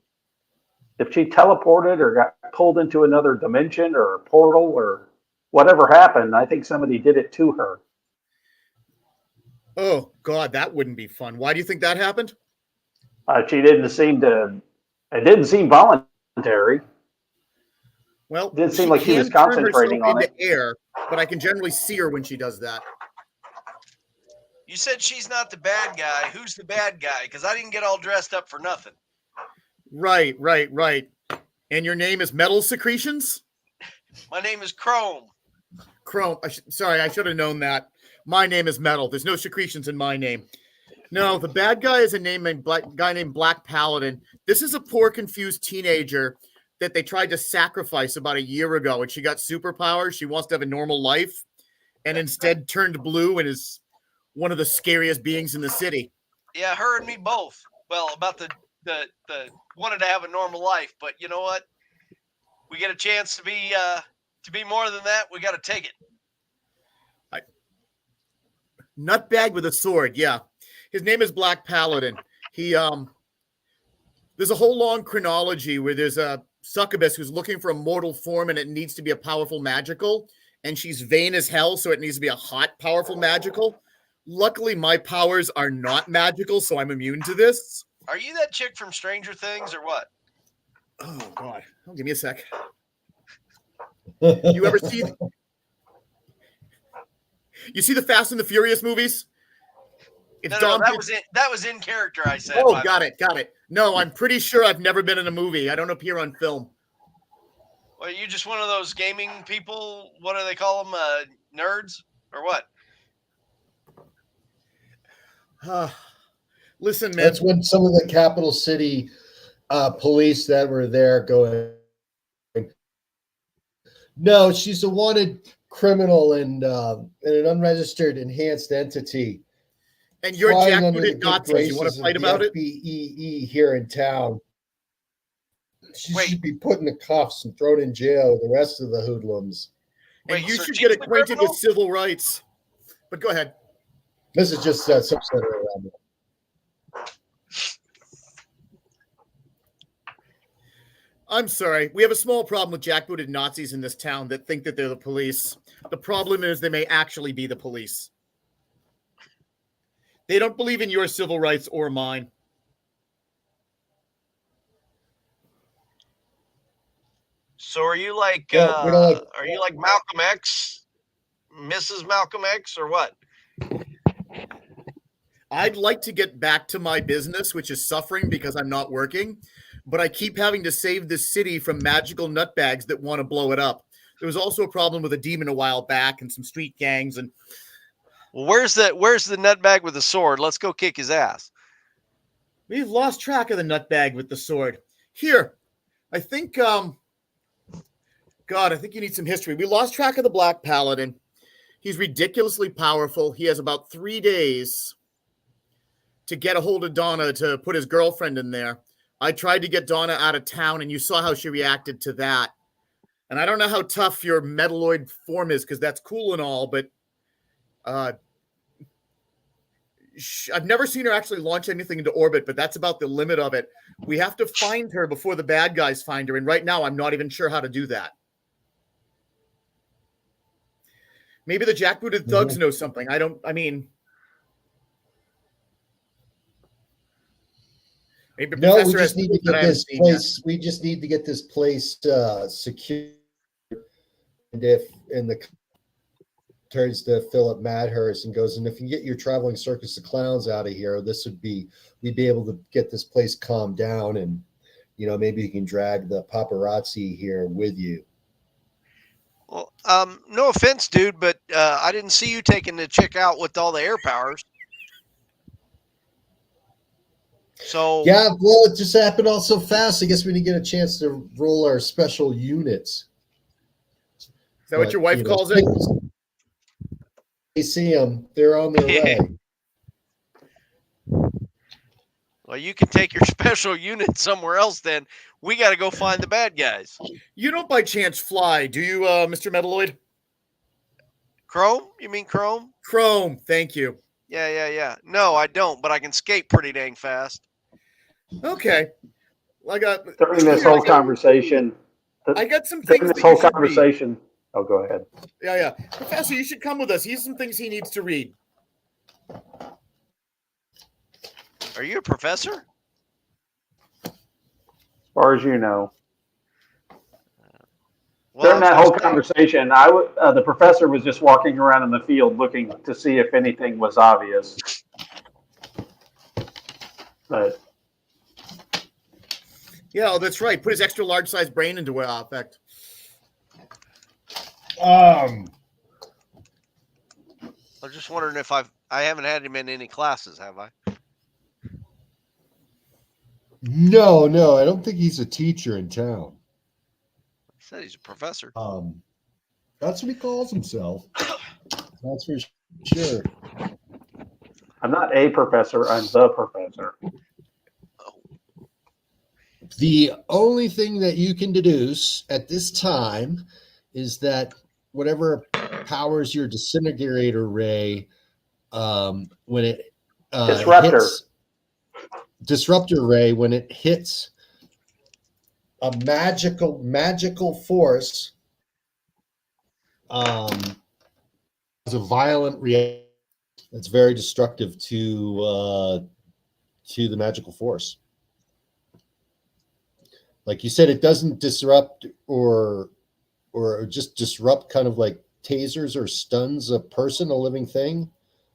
if she teleported or got pulled into another dimension or a portal or whatever happened, I think somebody did it to her. Oh God, that wouldn't be fun. Why do you think that happened? She didn't seem to. It didn't seem voluntary. Well, It didn't seem she like she was can turn herself concentrating on into it. air, but I can generally see her when she does that. You said she's not the bad guy. Who's the bad guy? Because I didn't get all dressed up for nothing. Right. And your name is Metal Secretions? My name is Chrome. Chrome. Sorry, I should have known that. My name is Metal. There's no secretions in my name. No, the bad guy is a guy named Black Paladin. This is a poor, confused teenager that they tried to sacrifice about a year ago, and she got superpowers. She wants to have a normal life, and instead turned blue and is one of the scariest beings in the city. Yeah, her and me both. Well, about the wanted to have a normal life, but you know what? We get a chance to be more than that. We got to take it. Nutbag with a sword, yeah. His name is Black Paladin. He there's a whole long chronology where there's a succubus who's looking for a mortal form and it needs to be a powerful magical, and she's vain as hell, so it needs to be a hot, powerful magical. Luckily, my powers are not magical, so I'm immune to this. Are you that chick from Stranger Things or what? Oh God! Oh, give me a sec. You ever see? You see the Fast and the Furious movies? It's No, that was in character. I said. Oh, got it. No, I'm pretty sure I've never been in a movie. I don't appear on film. Well, you just one of those gaming people. What do they call them? Nerds or what? Listen, man. That's when some of the capital city police that were there going, no, she's a wanted criminal and an unregistered enhanced entity. And you're jackbooted Nazis. You want to fight about it? FBEE here in town. She should be put in the cuffs and thrown in jail with the rest of the hoodlums. And you should get acquainted with civil rights. But go ahead. This is just some sort of around. I'm sorry. We have a small problem with jackbooted Nazis in this town that think that they're the police. The problem is they may actually be the police. They don't believe in your civil rights or mine. So are you like are you like Malcolm X, Mrs. Malcolm X, or what? I'd like to get back to my business, which is suffering because I'm not working, but I keep having to save this city from magical nutbags that want to blow it up. There was also a problem with a demon a while back and some street gangs. And well, where's the nutbag with the sword? Let's go kick his ass. We've lost track of the nutbag with the sword. Here, I think, God, I think you need some history. We lost track of the Black Paladin. He's ridiculously powerful. He has about 3 days to get a hold of Donna to put his girlfriend in there. I tried to get Donna out of town, and you saw how she reacted to that. And I don't know how tough your metalloid form is, because that's cool and all, but I've never seen her actually launch anything into orbit, but that's about the limit of it. We have to find her before the bad guys find her, and right now I'm not even sure how to do that. Maybe the jackbooted thugs know something. Maybe No, Professor we just has need to that I get haven't this seen yet. place. We just need to get this place secure. And if the turns to Philip Madhurst and goes, and if you get your traveling circus of clowns out of here, we'd be able to get this place calmed down, and maybe you can drag the paparazzi here with you. Well, no offense, dude, but I didn't see you taking the chick out with all the air powers. So yeah, well, it just happened all so fast. I guess we didn't get a chance to roll our special units. Is that what your wife calls it? They see them; they're on their way. Well, you can take your special unit somewhere else. Then we got to go find the bad guys. You don't by chance fly, do you, Mr. Metalloid? Chrome? You mean Chrome? Chrome, thank you. Yeah. No, I don't, but I can skate pretty dang fast. Okay. During this whole conversation, I got some things. During this whole conversation. Oh, go ahead. Yeah. Professor, you should come with us. He has some things he needs to read. Are you a professor? As far as you know. Well, During that whole conversation, the professor was just walking around in the field looking to see if anything was obvious. But yeah, that's right. Put his extra large size brain into effect. I was just wondering if I haven't had him in any classes, have I? No, I don't think he's a teacher in town. He said he's a professor. That's what he calls himself. That's for sure. I'm not a professor, I'm the professor. The only thing that you can deduce at this time is that whatever powers your disintegrator ray, when it disruptor ray, when it hits a magical force, has a violent reaction that's very destructive to the magical force. Like you said, it doesn't disrupt or just disrupt, kind of like tasers or stuns a person, a living thing.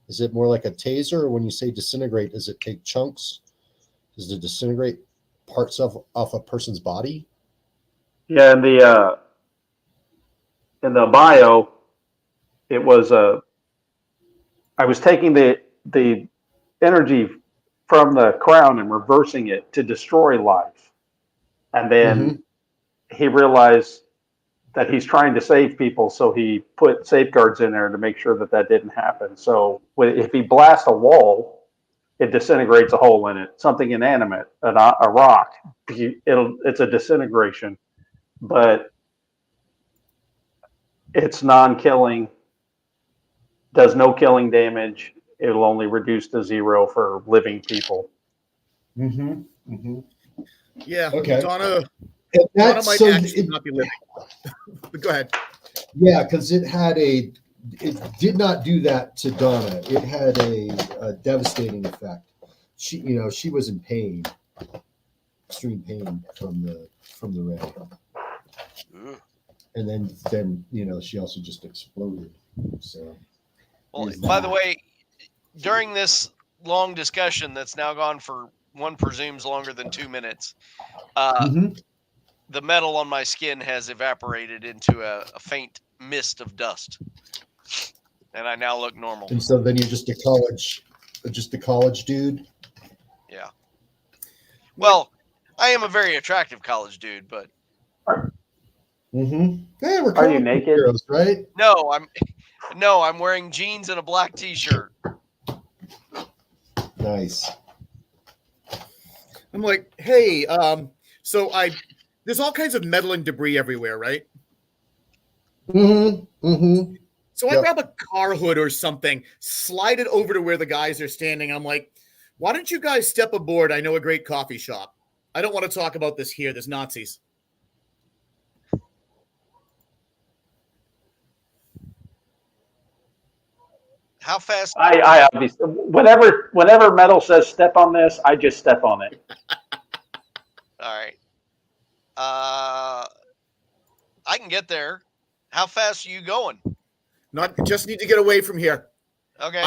Is it more like a taser? Or when you say disintegrate, does it take chunks? Does it disintegrate parts off a person's body? Yeah, in the bio, it was I was taking the energy from the crown and reversing it to destroy life. And then he realized that he's trying to save people, so he put safeguards in there to make sure that didn't happen. So if he blasts a wall, it disintegrates a hole in it. Something inanimate, a rock, it's a disintegration, but it's non-killing, does no killing damage. It'll only reduce to 0 for living people. Yeah. Okay. Donna might actually not be living. But go ahead. Yeah, because it did not do that to Donna. It had a devastating effect. She was in pain, extreme pain from the ray. And then she also just exploded. So, well, by the way, during this long discussion that's now gone for, one presumes, longer than 2 minutes, the metal on my skin has evaporated into a faint mist of dust, and I now look normal. And so then you're just a college dude. Yeah. Well, I am a very attractive college dude, but. Hey, we're Are you naked? Heroes, right? No, I'm wearing jeans and a black t-shirt. Nice. I'm like, hey, there's all kinds of metal and debris everywhere, right? So I grab a car hood or something, slide it over to where the guys are standing. I'm like, why don't you guys step aboard? I know a great coffee shop. I don't want to talk about this here. There's Nazis. How fast? I obviously, whenever Metal says step on this, I just step on it. All right. I can get there. How fast are you going? Just need to get away from here. Okay.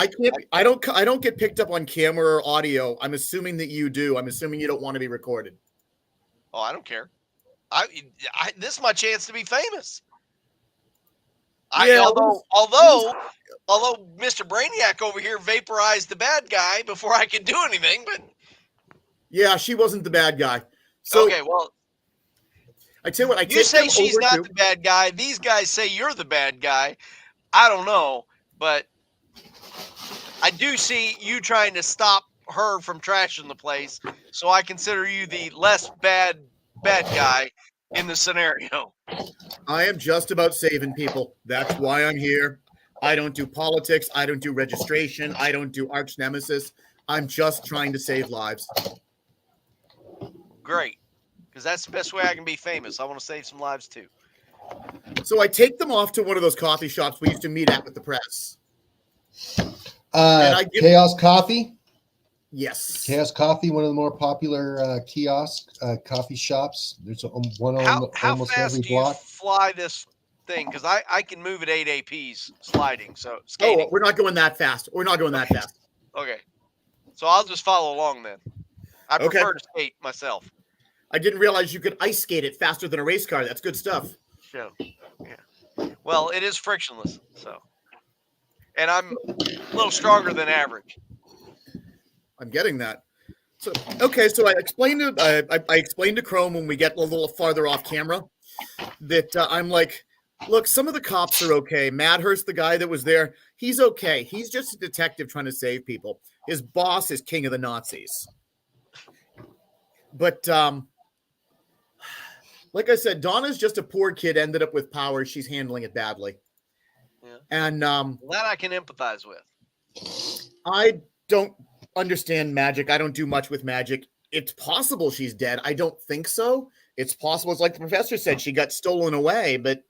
I don't get picked up on camera or audio. I'm assuming that you do. I'm assuming you don't want to be recorded. Oh, I don't care. This is my chance to be famous. Although Mr. Brainiac over here vaporized the bad guy before I could do anything, but yeah, she wasn't the bad guy. So okay, well, I tell you what, you say she's not the bad guy. These guys say you're the bad guy. I don't know, but I do see you trying to stop her from trashing the place, so I consider you the less bad guy in the scenario. I am just about saving people. That's why I'm here. I don't do politics. I don't do registration. I don't do arch nemesis. I'm just trying to save lives. Great, because that's the best way I can be famous. I want to save some lives too. So I take them off to one of those coffee shops we used to meet at with the press. Chaos Coffee? Yes. Chaos Coffee, one of the more popular coffee shops. There's one on almost every block. How fast do you fly this thing? Because I can move at 8 APs sliding. So skating. Oh, we're not going that fast. Okay. So I'll just follow along then. I prefer to skate myself. I didn't realize you could ice skate it faster than a race car. That's good stuff. Yeah. Well, it is frictionless, so. And I'm a little stronger than average. I'm getting that. So I explained to Chrome when we get a little farther off camera that I'm like, look, some of the cops are okay. Madhurst, the guy that was there, he's okay. He's just a detective trying to save people. His boss is king of the Nazis. But like I said, Donna's just a poor kid, ended up with power. She's handling it badly. Yeah. And that I can empathize with. I don't understand magic. I don't do much with magic. It's possible she's dead. I don't think so. It's possible. It's like the professor said, she got stolen away, but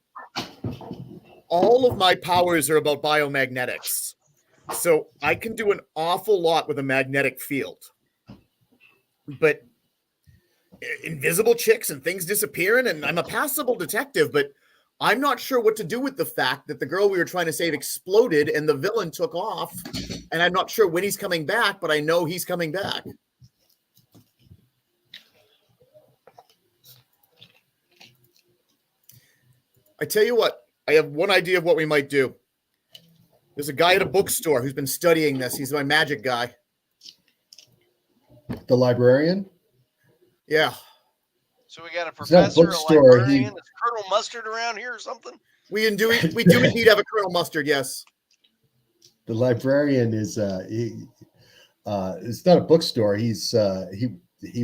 all of my powers are about biomagnetics. So I can do an awful lot with a magnetic field. But invisible chicks and things disappearing, and I'm a passable detective, but I'm not sure what to do with the fact that the girl we were trying to save exploded and the villain took off, and I'm not sure when he's coming back, but I know he's coming back. I tell you what, I have one idea of what we might do. There's a guy at a bookstore who's been studying this. He's my magic guy. The librarian? Yeah. So we got a professor, a librarian. Is Colonel Mustard around here or something? We do indeed have a Colonel Mustard, yes. The librarian is it's not a bookstore. He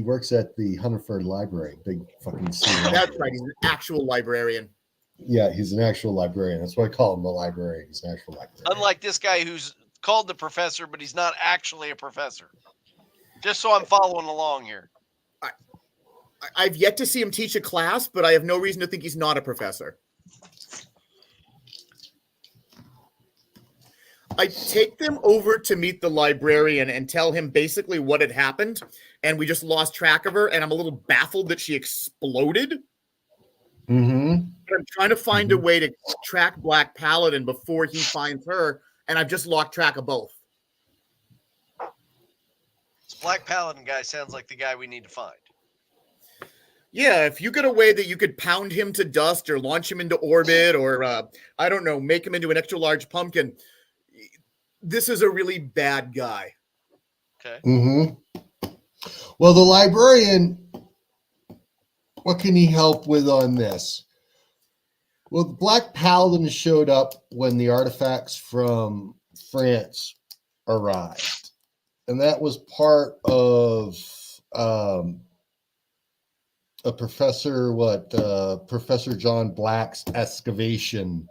works at the Hungerford Library. Big fucking That's right. He's an actual librarian. Yeah, he's an actual librarian. That's why I call him the librarian. He's an actual librarian. Unlike this guy who's called the professor, but he's not actually a professor. Just so I'm following along here. I've yet to see him teach a class, but I have no reason to think he's not a professor. I take them over to meet the librarian and tell him basically what had happened, and we just lost track of her, and I'm a little baffled that she exploded. Mm-hmm. But I'm trying to find a way to track Black Paladin before he finds her, and I've just lost track of both. This Black Paladin guy sounds like the guy we need to find. Yeah, if you get a way that you could pound him to dust or launch him into orbit or, I don't know, make him into an extra large pumpkin, this is a really bad guy. Okay. Mm-hmm. Well, the librarian, what can he help with on this? Well, the Black Paladin showed up when the artifacts from France arrived. And that was part of Professor John Black's excavation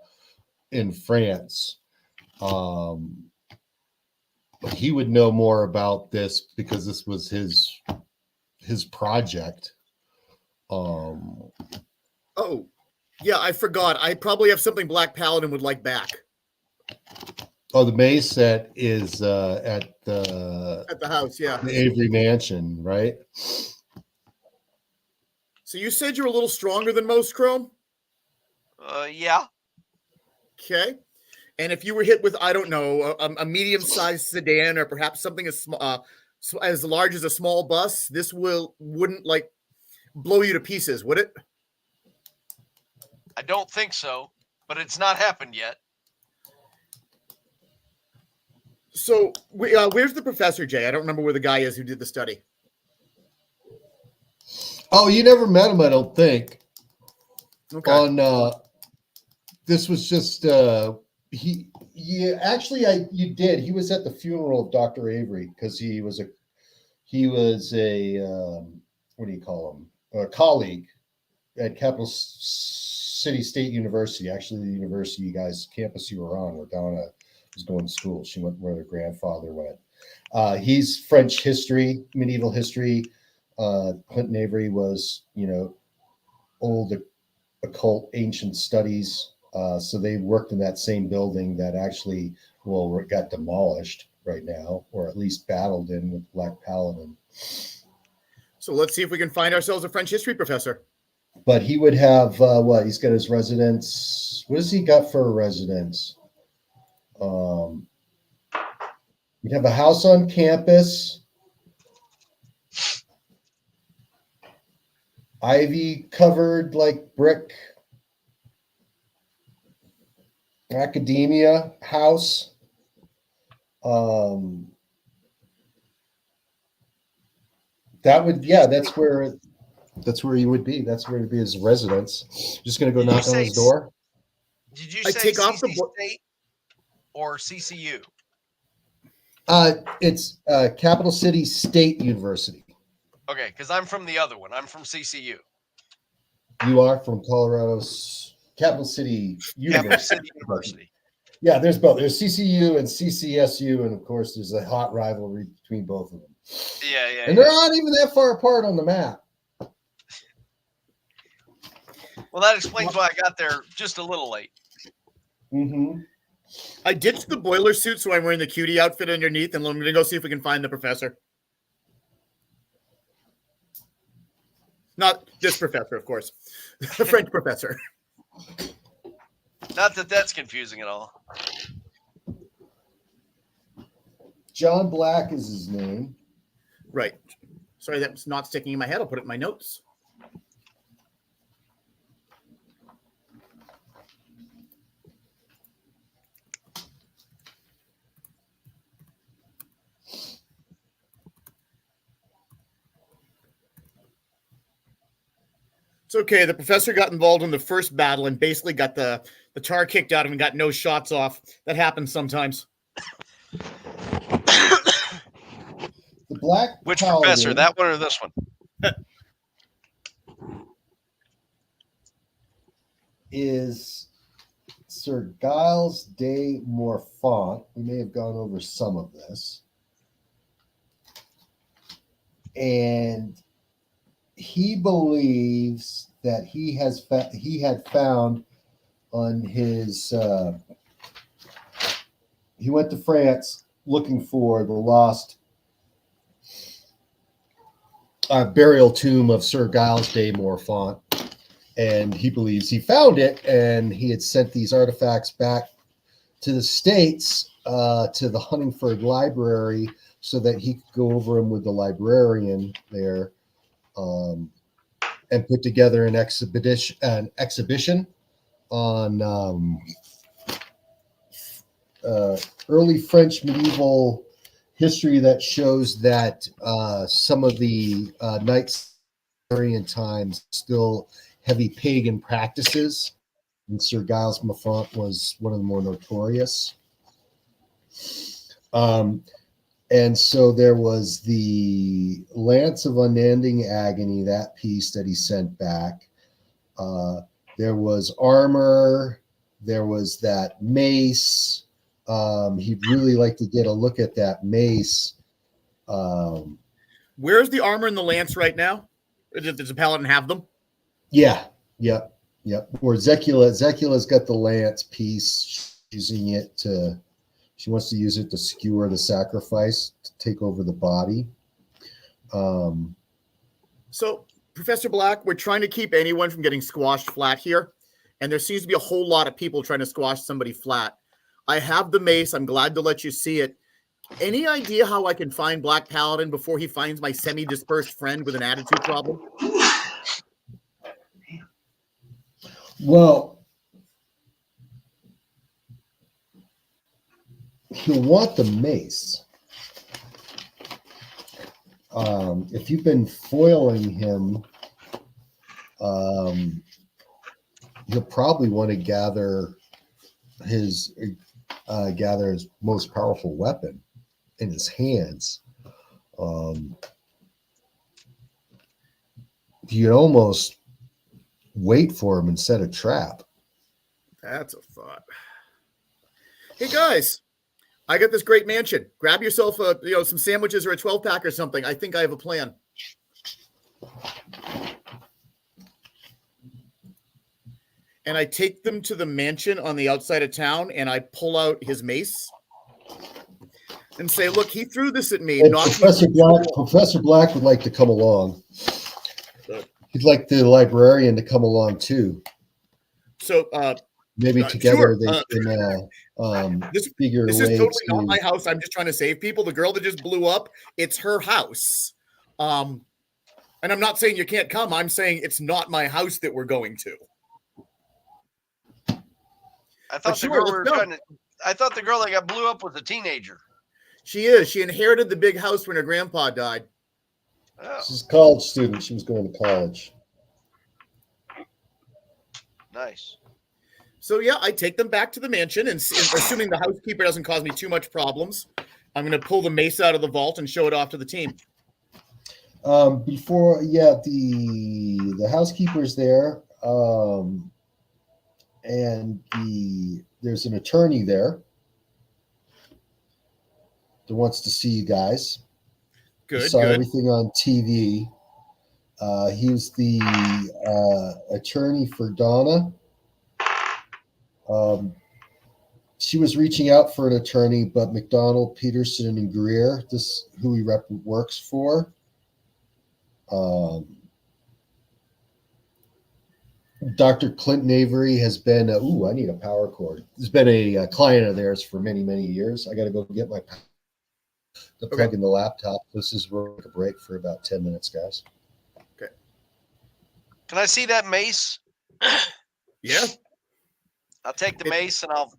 in France. He would know more about this because this was his project. Oh, yeah, I forgot. I probably have something Black Paladin would like back The maze set is at the at the house. Yeah. Avery Mansion, right? So you said you're a little stronger than most, Chrome? Yeah. Okay. And if you were hit with, I don't know, a medium-sized sedan or perhaps something as large as a small bus, this wouldn't like blow you to pieces, would it? I don't think so, but it's not happened yet. So where's the professor, Jay? I don't remember where the guy is who did the study. Oh, you never met him, I don't think. Okay. On this was just you did. He was at the funeral of Dr. Avery because he was a what do you call him? A colleague at Capital City State University. Actually, the university you guys campus you were on, where Donna was going to school. She went where her grandfather went. He's French history, medieval history. Clinton Avery was, old occult ancient studies. So they worked in that same building that actually, got demolished right now, or at least battled in with Black Paladin. So let's see if we can find ourselves a French history professor. But he would have he's got his residence. What has he got for a residence? He'd have a house on campus, ivy covered like brick academia house. That's where he would be. That's where it'd be his residence. Just gonna go knock on his door. Did you I say take off CC the State or CCU? It's Capital City State University. Okay, because I'm from the other one. I'm from CCU. You are from Colorado's Capital City University. Capital City University. Yeah, there's both. There's CCU and CCSU, and of course, there's a hot rivalry between both of them. Yeah. And they're not even that far apart on the map. Well, that explains why I got there just a little late. Mm-hmm. I ditched the boiler suit, so I'm wearing the cutie outfit underneath, and I'm going to go see if we can find the professor. Not this professor, of course. The French professor. Not that that's confusing at all. John Black is his name. Right. Sorry, that's not sticking in my head. I'll put it in my notes. It's okay. The professor got involved in the first battle and basically got the tar kicked out of him and got no shots off. That happens sometimes. The Black Which Paladin professor? That one or this one? is Sir Giles de Morfont. We may have gone over some of this. And he believes that he had found on his he went to France looking for the lost burial tomb of Sir Giles de Morfont, and he believes he found it, and he had sent these artifacts back to the States to the Huntingford Library so that he could go over them with the librarian there. And put together an exhibition on early French medieval history that shows that some of the Knights times still heavy pagan practices, and Sir Giles Morfont was one of the more notorious. And so there was the Lance of Unending Agony, that piece that he sent back. There was armor There was that mace. He'd really like to get a look at that mace. Where's the armor and the lance right now? Does the paladin have them? Yeah, yep. Or Zecula's got the lance piece. She's using it to. She wants to use it to skewer the sacrifice to take over the body. So, Professor Black, we're trying to keep anyone from getting squashed flat here. And there seems to be a whole lot of people trying to squash somebody flat. I have the mace. I'm glad to let you see it. Any idea how I can find Black Paladin before he finds my semi-dispersed friend with an attitude problem? Well, he'll want the mace. If you've been foiling him, he'll probably want to gather his most powerful weapon in his hands. You'd almost wait for him and set a trap. That's a thought. Hey guys, I got this great mansion. Grab yourself some sandwiches or a 12-pack or something. I think I have a plan. And I take them to the mansion on the outside of town, and I pull out his mace and say, "Look, he threw this at me." And Professor Black would like to come along. He'd like the librarian to come along too. So maybe together sure. they can figure this a way is totally to. not my house. I'm just trying to save people. The girl that just blew up, it's her house. And I'm not saying you can't come. I'm saying it's not my house that we're going to. I thought the girl that got blew up was a teenager. She is. She inherited the big house when her grandpa died. Oh, She's a college student. She was going to college. nice. So yeah, I take them back to the mansion, and assuming the housekeeper doesn't cause me too much problems, I'm going to pull the mace out of the vault and show it off to the team. The housekeeper's there, and there's an attorney there that wants to see you guys. Good. He saw everything on TV. He was the attorney for Donna. She was reaching out for an attorney, but McDonald, Peterson, and Greer, who he works for. Dr. Clinton Avery has been, I need a power cord. Has been a client of theirs for many, many years. I got to go get the plug in the laptop. This is a break for about 10 minutes, guys. Okay. Can I see that mace? Yeah. I'll take the mace and I'll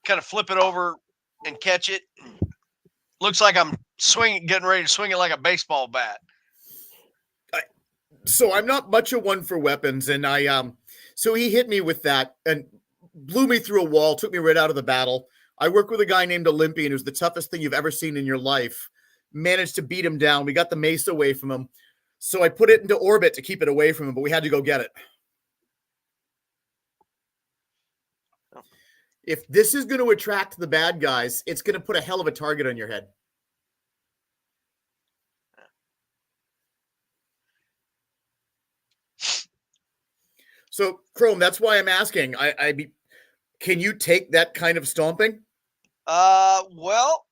kind of flip it over and catch it. Looks like I'm getting ready to swing it like a baseball bat. So I'm not much of one for weapons, and so he hit me with that and blew me through a wall, took me right out of the battle. I work with a guy named Olympian, who's the toughest thing you've ever seen in your life. Managed to beat him down. We got the mace away from him. So I put it into orbit to keep it away from him, but we had to go get it. If this is going to attract the bad guys, it's going to put a hell of a target on your head. So, Chrome, that's why I'm asking. Can you take that kind of stomping? Well,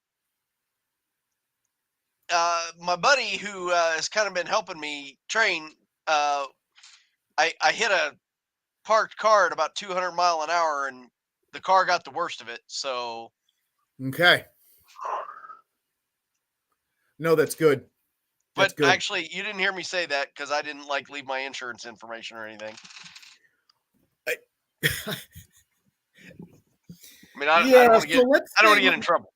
my buddy who has kind of been helping me train, I hit a parked car at about 200 mile an hour, and the car got the worst of it. So, okay. No, that's good. That's but good. actually, you didn't hear me say that because I didn't leave my insurance information or anything. I mean, I don't want to get in trouble.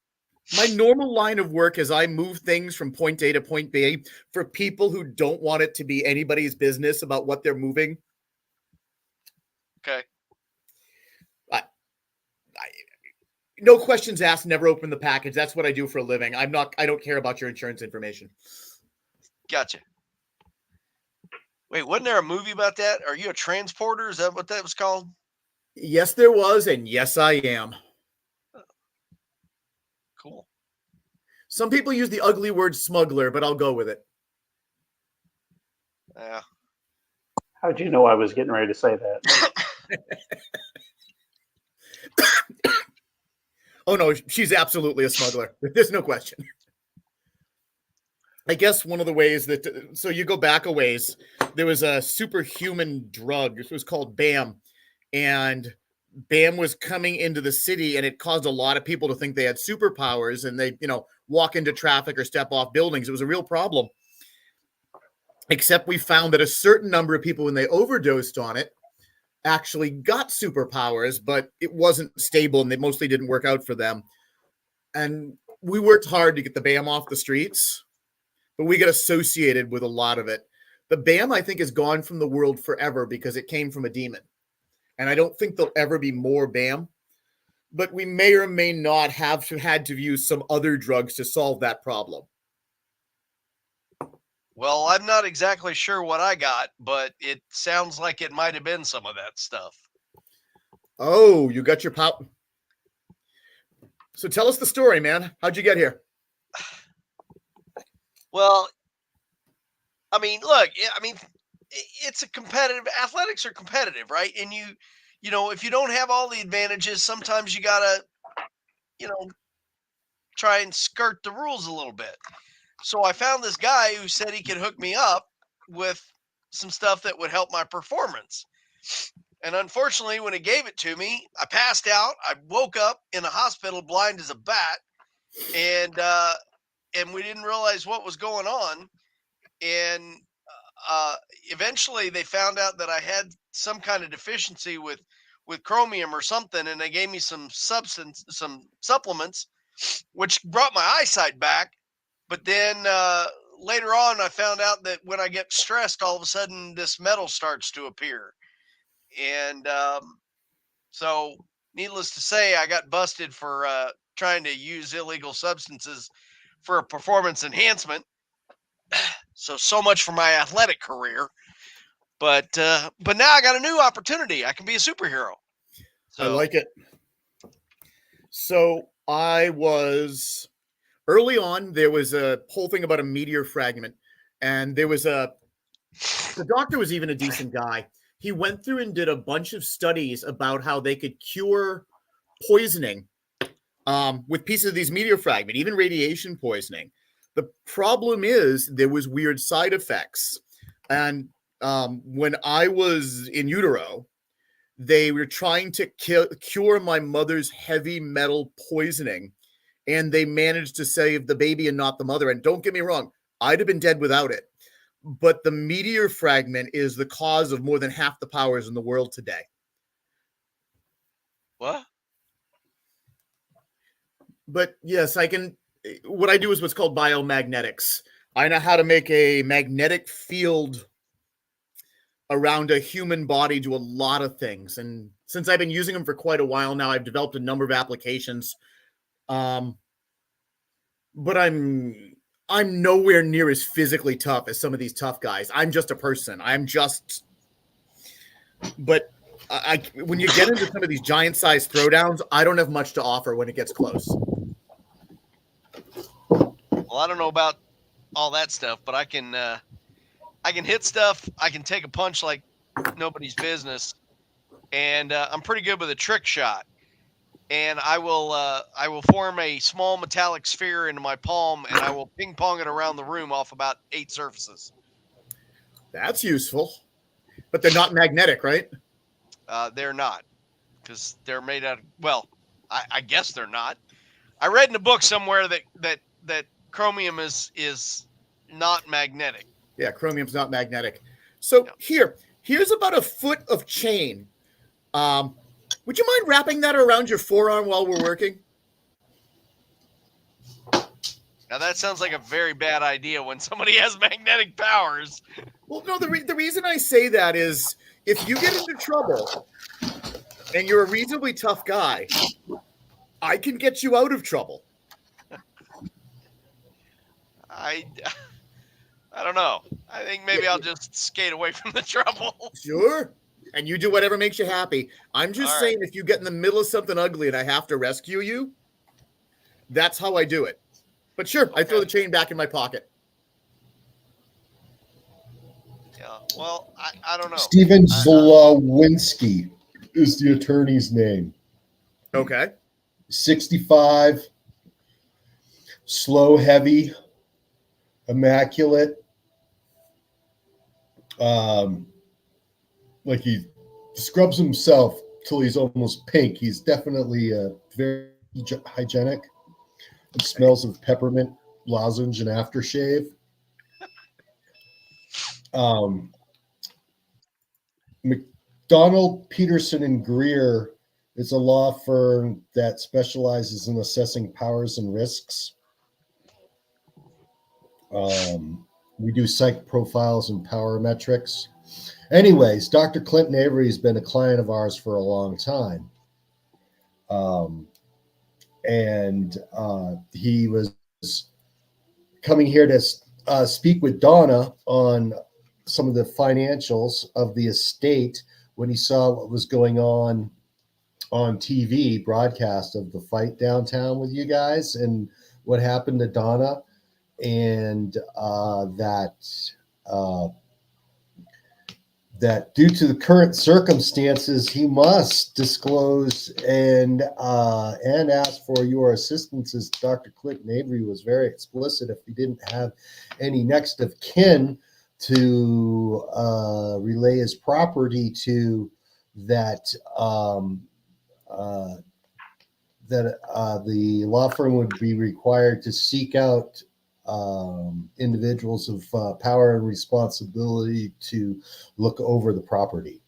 My normal line of work is I move things from point A to point B for people who don't want it to be anybody's business about what they're moving. Okay. No questions asked, never open the package. That's what I do for a living. I don't care about your insurance information. Gotcha. Wait, wasn't there a movie about that? Are you a transporter? Is that what that was called? Yes, there was, and yes, I am. Cool. Some people use the ugly word smuggler, but I'll go with it. Yeah. How'd you know I was getting ready to say that? Oh, no, she's absolutely a smuggler. There's no question. I guess one of the ways that, so you go back a ways, there was a superhuman drug. It was called BAM. And BAM was coming into the city, and it caused a lot of people to think they had superpowers, and they, walk into traffic or step off buildings. It was a real problem. Except we found that a certain number of people, when they overdosed on it, actually got superpowers, but it wasn't stable, and they mostly didn't work out for them. And we worked hard to get the BAM off the streets, but we got associated with a lot of it. The BAM, I think, is gone from the world forever because it came from a demon. And I don't think there'll ever be more BAM, but we may or may not have had to use some other drugs to solve that problem. Well, I'm not exactly sure what I got, but it sounds like it might have been some of that stuff. Oh, you got your pop. So tell us the story, man. How'd you get here? Well, I mean, look, it's a competitive, athletics are competitive, right? And if you don't have all the advantages, sometimes you gotta, try and skirt the rules a little bit. So I found this guy who said he could hook me up with some stuff that would help my performance. And unfortunately, when he gave it to me, I passed out. I woke up in a hospital blind as a bat, and we didn't realize what was going on. And eventually, they found out that I had some kind of deficiency with chromium or something, and they gave me some supplements, which brought my eyesight back. But then later on, I found out that when I get stressed, all of a sudden this metal starts to appear. And so, needless to say, I got busted for trying to use illegal substances for a performance enhancement. So much for my athletic career. But now I got a new opportunity. I can be a superhero. So, I like it. So I was... Early on, there was a whole thing about a meteor fragment, and the doctor was even a decent guy. He went through and did a bunch of studies about how they could cure poisoning with pieces of these meteor fragment, even radiation poisoning. The problem is there was weird side effects. And when I was in utero, they were trying to cure my mother's heavy metal poisoning. And they managed to save the baby and not the mother. And don't get me wrong, I'd have been dead without it. But the meteor fragment is the cause of more than half the powers in the world today. what? But yes, what I do is what's called biomagnetics. I know how to make a magnetic field around a human body do a lot of things. And since I've been using them for quite a while now, I've developed a number of applications. But I'm nowhere near as physically tough as some of these tough guys. I'm just a person. But when you get into some of these giant size throwdowns, I don't have much to offer when it gets close. Well, I don't know about all that stuff, but I can hit stuff. I can take a punch like nobody's business, and I'm pretty good with a trick shot. And I will form a small metallic sphere into my palm, and I will ping pong it around the room off about 8 surfaces. That's useful, but they're not magnetic, right? They're not, because they're made out of, well, I guess they're not. I read in a book somewhere that chromium is not magnetic. Yeah, chromium's not magnetic. So no. Here's about a foot of chain. Would you mind wrapping that around your forearm while we're working? Now that sounds like a very bad idea when somebody has magnetic powers. Well, no, the reason I say that is if you get into trouble and you're a reasonably tough guy, I can get you out of trouble. I don't know. I think maybe I'll just skate away from the trouble. Sure. and you do whatever makes you happy. I'm just All saying, if you get in the middle of something ugly and I have to rescue you, that's how I do it. But sure, I throw the chain back in my pocket. Yeah. Well, I don't know. Steven Zlowinski is the attorney's name. Okay. 65, slow, heavy, immaculate. Like he scrubs himself till he's almost pink. He's definitely very hygienic. He smells of peppermint lozenge and aftershave. McDonald, Peterson, and Greer is a law firm that specializes in assessing powers and risks. We do psych profiles and power metrics. Anyways, Dr. Clinton Avery has been a client of ours for a long time. He was coming here to speak with Donna on some of the financials of the estate when he saw what was going on TV broadcast of the fight downtown with you guys and what happened to Donna, and that due to the current circumstances, he must disclose and ask for your assistance. As Dr. Clinton Avery was very explicit, if he didn't have any next of kin to relay his property to, that the law firm would be required to seek out individuals of power and responsibility to look over the property.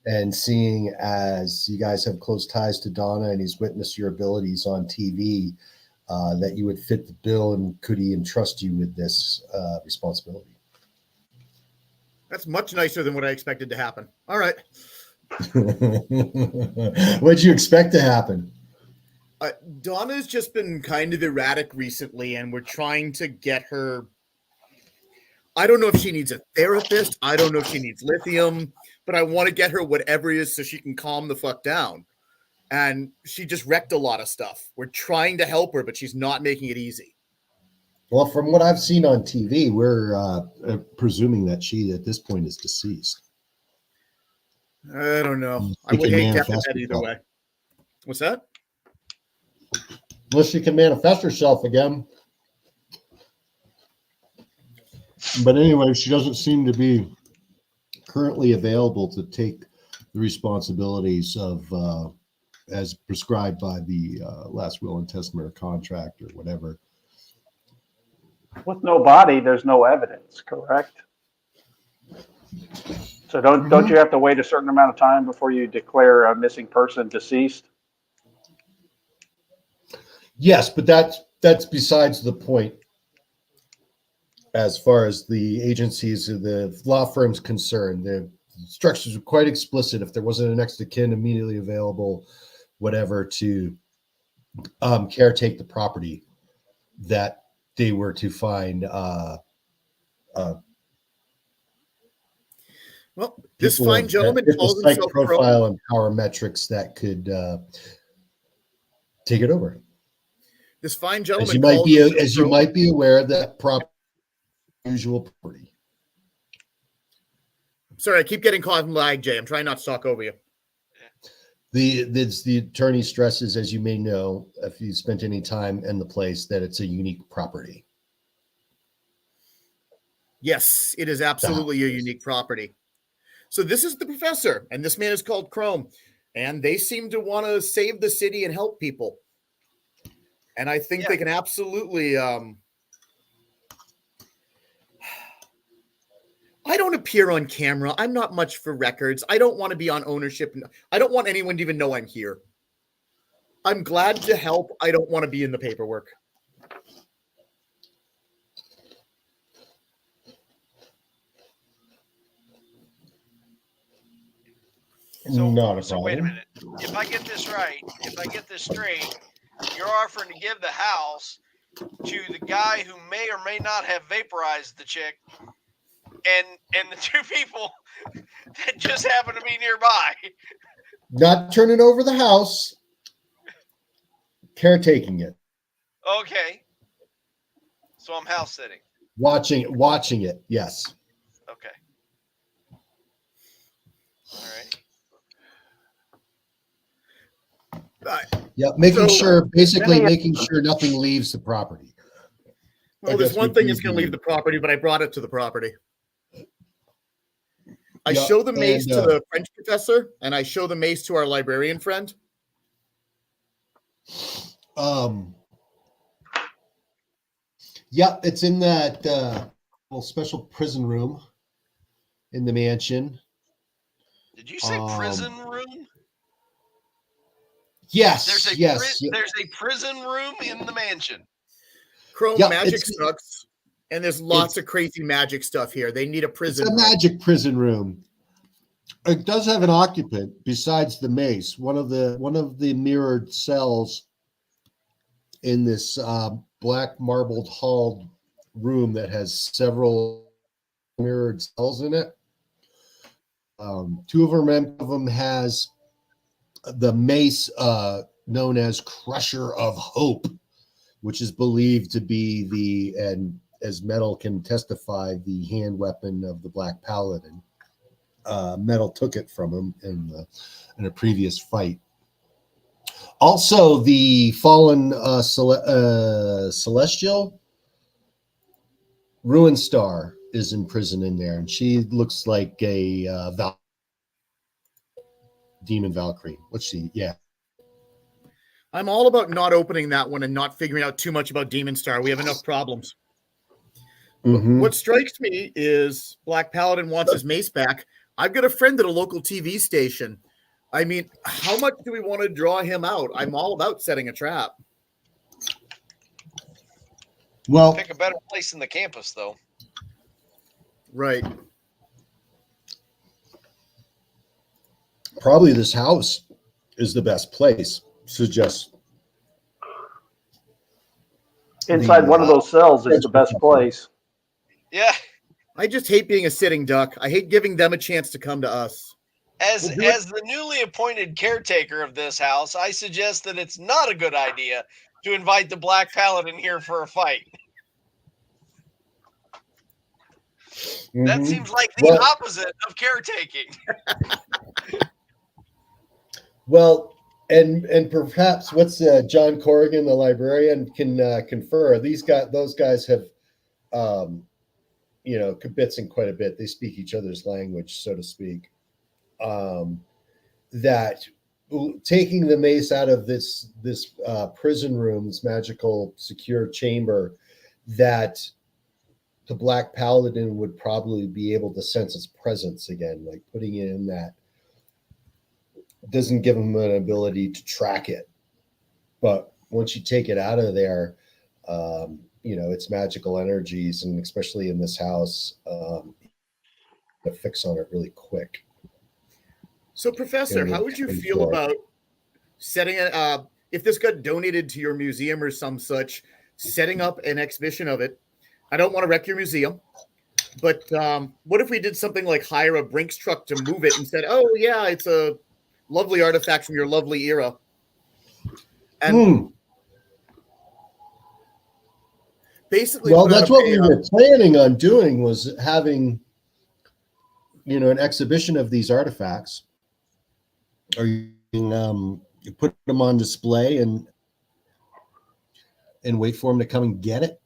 And seeing as you guys have close ties to Donna and he's witnessed your abilities on TV, that you would fit the bill, and could he entrust you with this responsibility? That's much nicer than what I expected to happen. All right. What'd you expect to happen? Donna's just been kind of erratic recently, and we're trying to get her. I don't know if she needs a therapist. I don't know if she needs lithium, but I want to get her whatever it is so she can calm the fuck down. And she just wrecked a lot of stuff. We're trying to help her, but she's not making it easy. Well, from what I've seen on TV, we're presuming that she, at this point, is deceased. I don't know. I would hate to have that either way. What's that? Unless she can manifest herself again. But anyway, she doesn't seem to be currently available to take the responsibilities of, as prescribed by the last will and testament or contract or whatever. With no body, there's no evidence, correct? So don't you have to wait a certain amount of time before you declare a missing person deceased? Yes, but that's besides the point. As far as the agencies, the law firm's concerned, the instructions are quite explicit. If there wasn't an next of kin immediately available, whatever, to caretake the property, that they were to find well, this fine gentleman calls himself profile Chrome. And power metrics that could take it over. This fine gentleman, as you might be aware, that property usual property. Sorry, I keep getting caught in lag, Jay. I'm trying not to talk over you. The attorney stresses, as you may know, if you spent any time in the place, that it's a unique property. Yes, it is absolutely a unique property. So this is the professor, and this man is called Chrome, and they seem to want to save the city and help people. And I think they can absolutely. I don't appear on camera. I'm not much for records. I don't want to be on ownership. I don't want anyone to even know I'm here. I'm glad to help. I don't want to be in the paperwork. So wait a minute. If I get this right, if I get this straight, you're offering to give the house to the guy who may or may not have vaporized the chick and the two people that just happen to be nearby. Not turning over the house, caretaking it, Okay. So I'm house sitting. watching it. Yes. Okay. All right. Yeah, making So, sure, basically any- making sure nothing leaves the property. Well, I there's guess one would thing be that's going to leave the property, but I brought it to the property. I Yeah, show the mace and, to the French professor, and I show the mace to our librarian friend. Yeah, it's in that little special prison room in the mansion. Did you say prison room? Yes, yes. There's a prison room in the mansion. Chrome Yeah, magic it's- sucks, and there's lots of crazy magic stuff here. They need a It's prison a room. magic prison room. It does have an occupant besides the mace. One of the mirrored cells in this black marbled halled room that has several mirrored cells in it. Two of them has the mace known as Crusher of Hope, which is believed to be and as Metal can testify, the hand weapon of the Black Paladin. Metal took it from him in a previous fight. Also, the fallen celestial Ruin Star is in prison in there, and she looks like a demon Valkyrie. What's she? Yeah. I'm all about not opening that one and not figuring out too much about Demon Star. We have enough problems. Mm-hmm. What strikes me is Black Paladin wants his mace back. I've got a friend at a local TV station. I mean, how much do we want to draw him out? I'm all about setting a trap. Well, Pick a better place in the campus, though. Right. probably this house is the best place. Suggest Inside one of those cells is the best place. Yeah. I just hate being a sitting duck. I hate giving them a chance to come to us. As the newly appointed caretaker of this house, I suggest that it's not a good idea to invite the Black Paladin here for a fight. That seems like the opposite of caretaking. Well, and perhaps what's John Corrigan, the librarian, can confer. Those guys have, kibitzing quite a bit. They speak each other's language, so to speak. That taking the mace out of this prison room, this magical secure chamber, that the Black Paladin would probably be able to sense its presence again, like putting it in that doesn't give him an ability to track it. But once you take it out of there, its magical energies, and especially in this house, the fix on it really quick. So, Professor, how would you feel about setting if this got donated to your museum or some such, setting up an exhibition of it? I don't want to wreck your museum, but what if we did something like hire a Brinks truck to move it and said, oh, yeah, it's a lovely artifact from your lovely era. And basically, well, that's what we were planning on doing, was having, an exhibition of these artifacts, or you put them on display and wait for them to come and get it.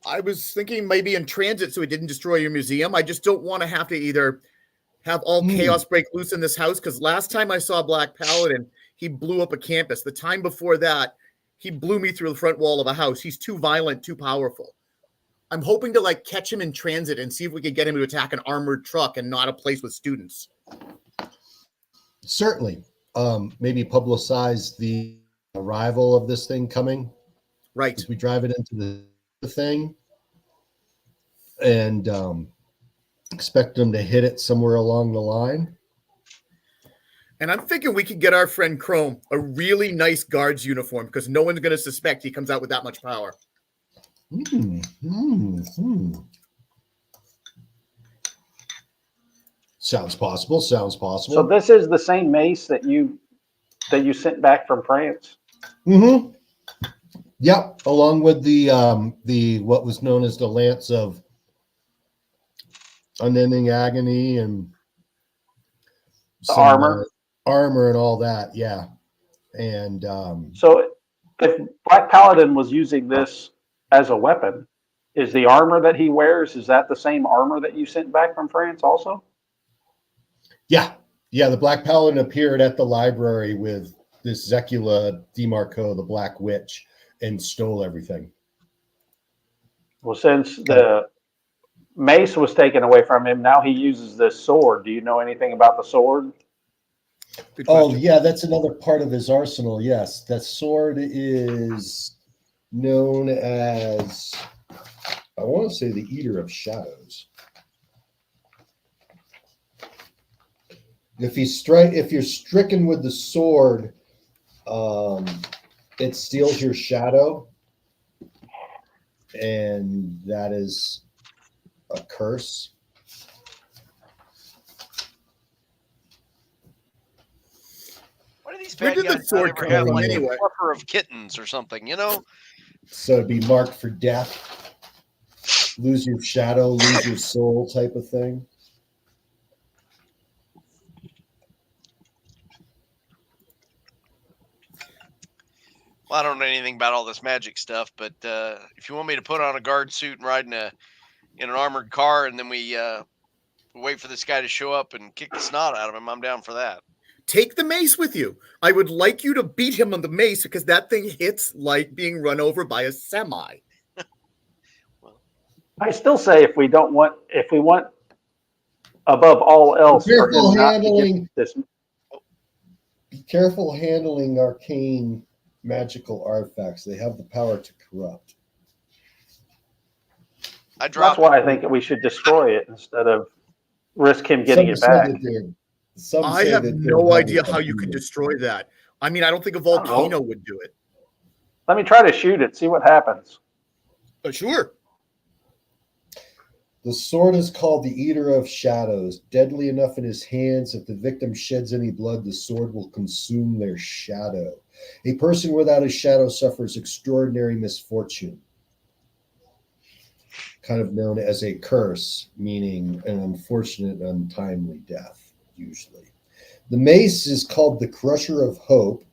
I was thinking maybe in transit so it didn't destroy your museum. I just don't want to have to either have all chaos break loose in this house, because last time I saw Black Paladin, he blew up a campus. The time before that, he blew me through the front wall of a house. He's too violent, too powerful. I'm hoping to catch him in transit and see if we could get him to attack an armored truck and not a place with students. Certainly. Maybe publicize the arrival of this thing coming. Right. As we drive it into the thing and expect them to hit it somewhere along the line. And I'm thinking we could get our friend Chrome a really nice guard's uniform, because no one's going to suspect he comes out with that much power. Sounds possible. Sounds possible. So this is the same mace that you sent back from France. Mm-hmm. Yep. Along with the what was known as the Lance of Unending Agony and The some armor. armor and all that. Yeah. And So if Black Paladin was using this as a weapon, is the armor that he wears, is that the same armor that you sent back from France also? yeah, the Black Paladin appeared at the library with this Zecula DeMarco, the Black Witch, and stole everything. Well, since the mace was taken away from him, now he uses this sword. Do you know anything about the sword? Good Oh, question. yeah, that's another part of his arsenal. Yes, that sword is known as, I want to say, the Eater of Shadows. If you're stricken with the sword, it steals your shadow, and that is a curse. Why do these Where bad did the guys not sword ever come have from like anyway? a fluffer of kittens or something? You know, So it'd be marked for death, lose your shadow, lose your soul type of thing. well, I don't know anything about all this magic stuff, but if you want me to put on a guard suit and ride in an armored car, and then we wait for this guy to show up and kick the snot out of him, I'm down for that. Take the mace with you. I would like you to beat him on the mace because that thing hits like being run over by a semi. I still say if we want above all else for Careful him not to get handling. this. Be careful handling arcane magical artifacts. They have the power to corrupt. I That's dropped why I think we should destroy it instead of risk him getting it Say back. that they're. Some I say have that no they're idea how you could demons. destroy that. I mean, I don't think a I don't know. volcano would do it. Let me try to shoot it, see what happens. Sure. The sword is called the Eater of Shadows. Deadly enough in his hands, if the victim sheds any blood, the sword will consume their shadow. A person without a shadow suffers extraordinary misfortune, kind of known as a curse, meaning an unfortunate, untimely death, usually. The mace is called the Crusher of Hope.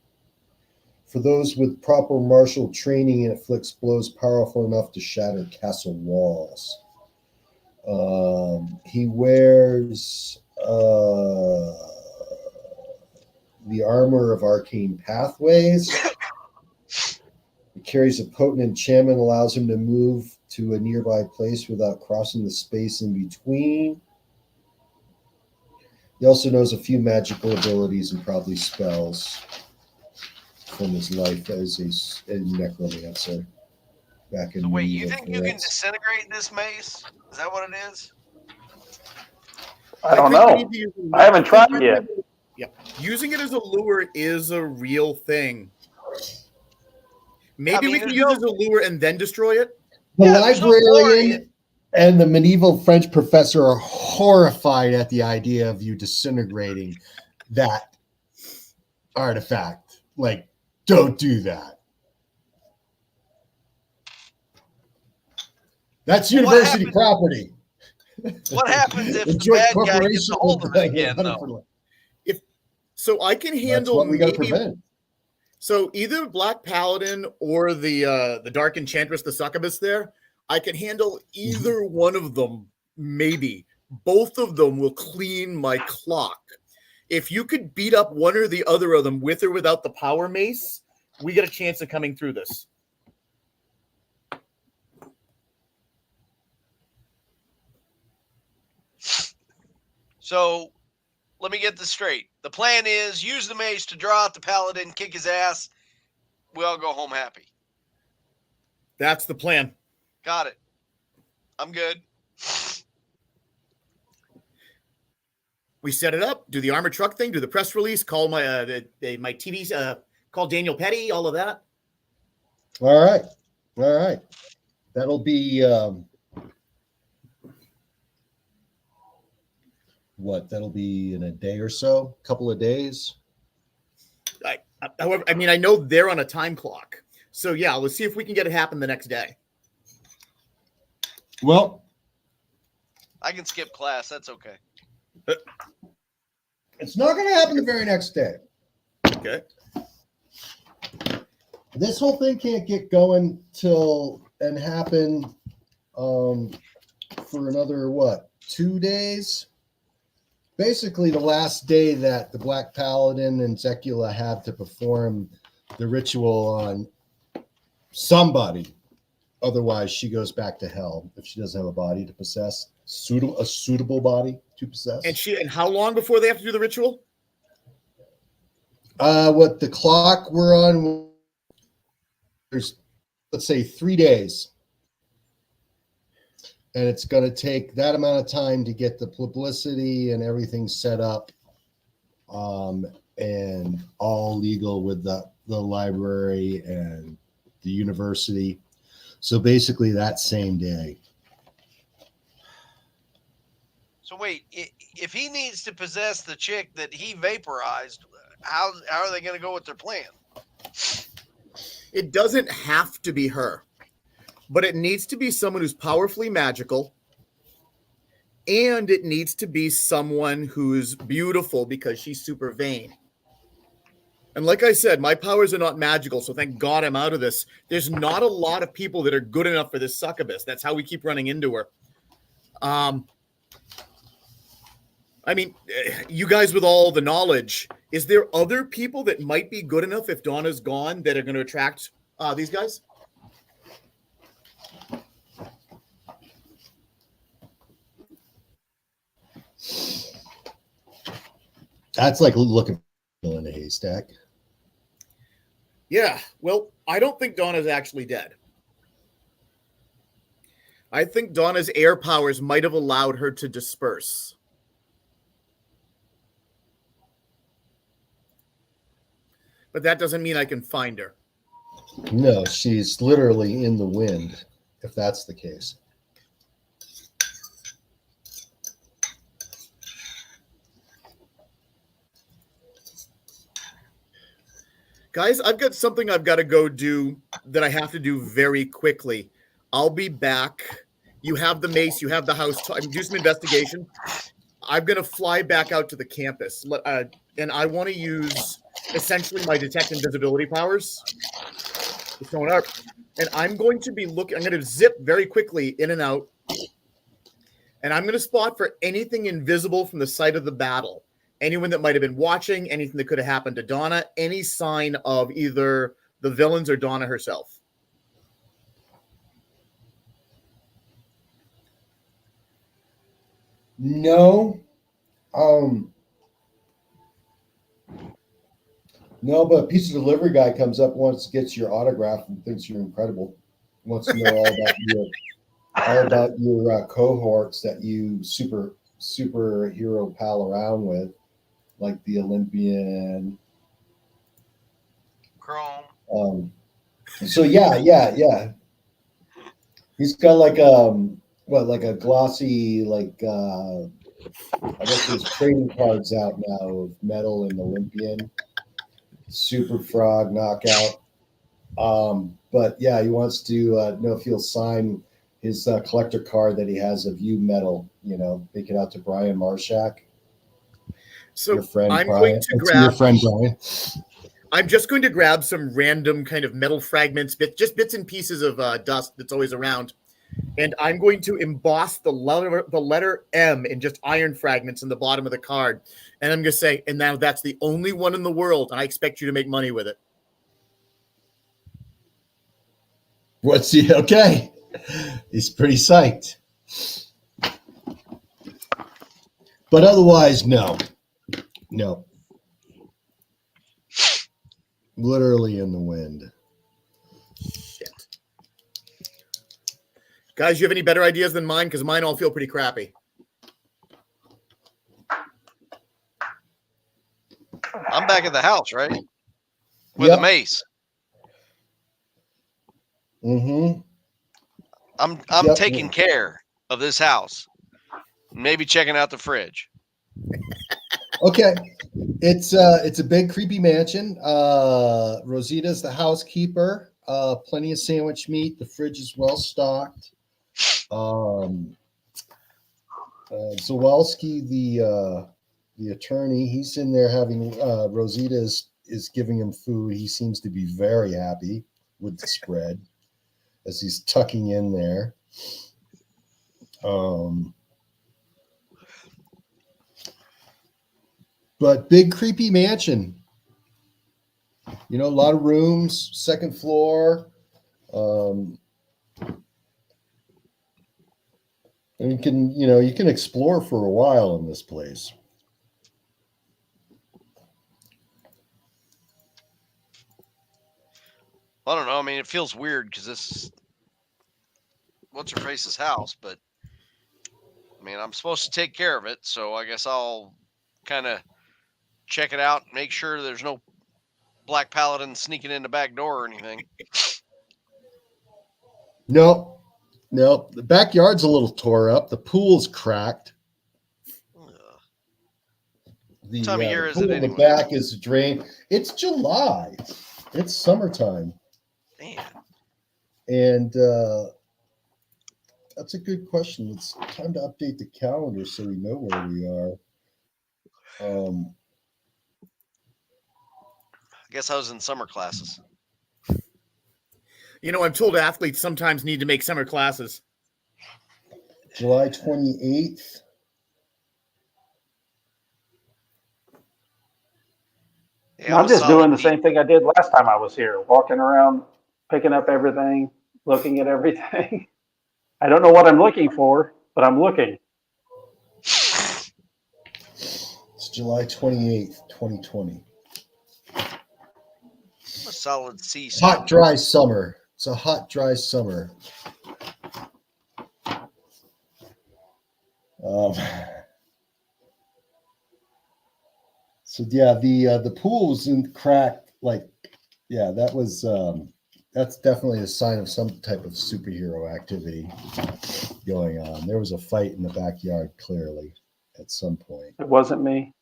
For those with proper martial training, it inflicts blows powerful enough to shatter castle walls. He wears the armor of arcane pathways. He carries a potent enchantment, allows him to move to a nearby place without crossing the space in between. He also knows a few magical abilities and probably spells from his life as a necromancer back in So wait, you medieval think you can France. disintegrate this mace? Is that what it is? I don't think we know. need to use a lure. I haven't tried yet. Yeah. Using it as a lure is a real thing. Maybe I mean, we can there's use no- it as a lure and then destroy it. The Yeah, there's no librarian glory and the medieval French professor are horrified at the idea of you disintegrating that artifact. Like, don't do that. That's Well, what university happens- property. What happens if The the joint bad guy corporation gets a hold of will it again, run it though? for life. So I can That's handle what we got to maybe. prevent. So either Black Paladin or the Dark Enchantress, the succubus there, I can handle either one of them, maybe. Both of them will clean my clock. If you could beat up one or the other of them with or without the power mace, we get a chance of coming through this. So let me get this straight. The plan is use the mace to draw out the paladin, kick his ass. We all go home happy. That's the plan. Got it. I'm good. We set it up, do the armored truck thing, do the press release, call my my TVs, call Daniel Petty, all of that. All right. All right. That'll be what, that'll be in a day or so, couple of days. However, I mean, I know they're on a time clock. So, yeah, let's see if we can get it happen the next day. Well, I can skip class. That's okay. it's not going to happen the very next day. Okay. This whole thing can't get going and happen for another, 2 days? Basically, the last day that the Black Paladin and Zekula have to perform the ritual on somebody. Otherwise, she goes back to hell if she doesn't have a body to possess, a suitable body to possess. And how long before they have to do the ritual? What the clock we're on, there's, let's say, 3 days. And it's going to take that amount of time to get the publicity and everything set up, and all legal with the library and the university. So basically that same day. So wait, if he needs to possess the chick that he vaporized, how are they going to go with their plan? It doesn't have to be her, but it needs to be someone who's powerfully magical, and it needs to be someone who's beautiful because she's super vain. And like I said, my powers are not magical, so thank God I'm out of this. There's not a lot of people that are good enough for this succubus. That's how we keep running into her. I mean, you guys with all the knowledge, is there other people that might be good enough if Donna's gone that are going to attract these guys? That's like looking in a haystack. Yeah, well, I don't think Donna's actually dead. I think Donna's air powers might have allowed her to disperse. But that doesn't mean I can find her. No, she's literally in the wind, if that's the case. Guys, I've got something I've got to go do that I have to do very quickly. I'll be back. You have the mace. You have the house. Do some investigation. I'm going to fly back out to the campus. And I want to use essentially my detect invisibility powers. It's going up. And I'm going to be looking. I'm going to zip very quickly in and out. And I'm going to spot for anything invisible from the site of the battle. Anyone that might have been watching, anything that could have happened to Donna, any sign of either the villains or Donna herself. No. No, but a pizza delivery guy comes up once, gets your autograph, and thinks you're incredible. Wants to know all about your cohorts that you superhero pal around with, like the Olympian. Chrome. So yeah. He's got like like a glossy, I guess there's trading cards out now of Metal and Olympian, Super Frog, Knockout. But yeah, he wants to know if he'll sign his collector card that he has of you Metal. Make it out to Brian Marshak. So your friend I'm Brian. going to grab your friend Brian. I'm just going to grab some random kind of metal fragments, just bits and pieces of dust that's always around, and I'm going to emboss the letter M in just iron fragments in the bottom of the card, and I'm going to say, and now that's the only one in the world, and I expect you to make money with it. What's he? Okay, he's pretty psyched, but otherwise, no. Literally in the wind. Shit. Guys, you have any better ideas than mine? Because mine all feel pretty crappy. I'm back at the house, right? With a mace. Mm-hmm. I'm taking care of this house. Maybe checking out the fridge. Okay. It's a big creepy mansion. Rosita's the housekeeper. Plenty of sandwich meat. The fridge is well stocked. Zawalski, the attorney, he's in there having Rosita is giving him food. He seems to be very happy with the spread as he's tucking in there. But big creepy mansion. A lot of rooms, second floor. And you can explore for a while in this place. I don't know. I mean, it feels weird because this is what's her face's house, but I mean, I'm supposed to take care of it, so I guess I'll kind of check it out, make sure there's no black paladin sneaking in the back door or anything. Nope. The backyard's a little tore up. The pool's cracked. The Time of year is pool it in the anyway? back is drained. It's July. It's summertime. Man. And that's a good question. It's time to update the calendar so we know where we are. I guess I was in summer classes. I'm told athletes sometimes need to make summer classes. July 28th. Yeah, I'm just doing the same thing I did last time I was here, walking around, picking up everything, looking at everything. I don't know what I'm looking for, but I'm looking. It's July 28th, 2020. A solid C. Hot, dry summer. It's a hot, dry summer. So yeah, the pool's in cracked. That's definitely a sign of some type of superhero activity going on. There was a fight in the backyard, clearly, at some point. It wasn't me.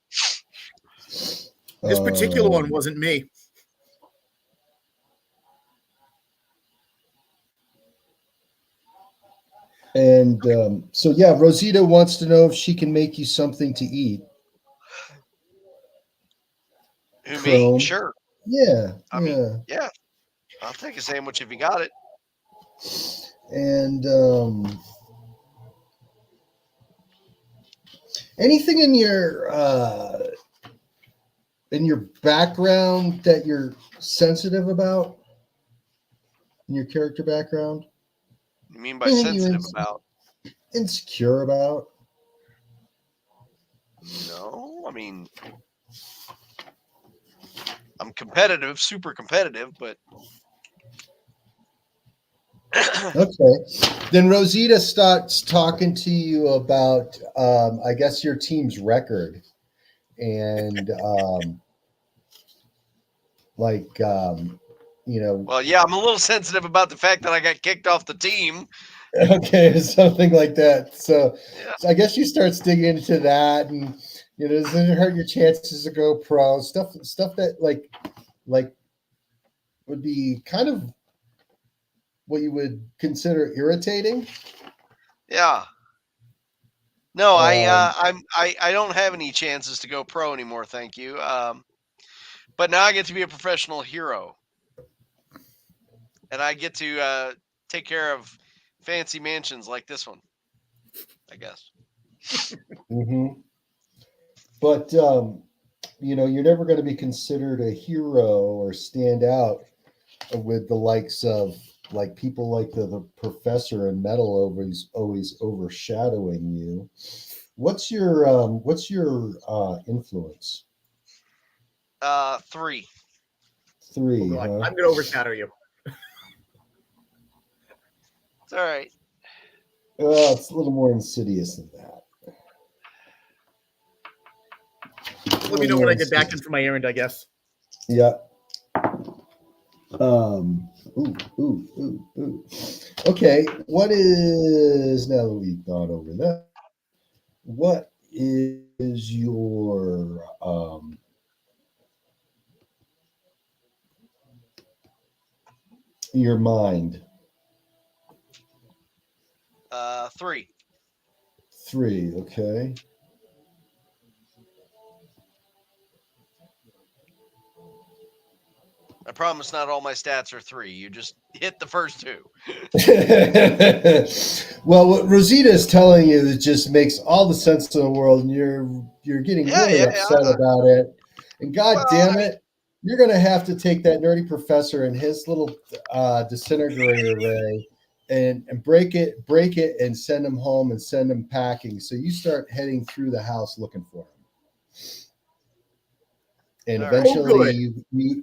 This particular one wasn't me. And so, yeah, Rosita wants to know if she can make you something to eat. Who, Chrome. me? Sure. Yeah. I mean, yeah. I'll take a sandwich if you got it. And anything in your background that you're sensitive about? In your character background? You mean by sensitive about? Insecure about? No, I mean, I'm competitive, super competitive, but okay. Then Rosita starts talking to you about, I guess, your team's record, and well, yeah, I'm a little sensitive about the fact that I got kicked off the team. Okay, something like that. So, Yeah. so I guess you start digging into that, and does it hurt your chances to go pro? Stuff that like would be kind of what you would consider irritating. Yeah. No, I don't have any chances to go pro anymore, thank you. But now I get to be a professional hero, and I get to take care of fancy mansions like this one, I guess. Mm-hmm. But you're never going to be considered a hero or stand out with the likes of people like the professor and metal always overshadowing you. What's your influence? 3. 3. Oh, huh? I'm going to overshadow you. It's all right. Well, it's a little more insidious than that. Let me know when I get back in for my errand, I guess. Yeah. Okay. What is, now that we've gone over that, what is your mind? 3. 3, okay. I promise not all my stats are 3. You just hit the first 2. Well, what Rosita is telling you, it just makes all the sense in the world, and you're getting really upset about it. And God damn it, you're going to have to take that nerdy professor and his little disintegrator ray and break it, and send him home and send him packing. So you start heading through the house looking for him. And eventually, you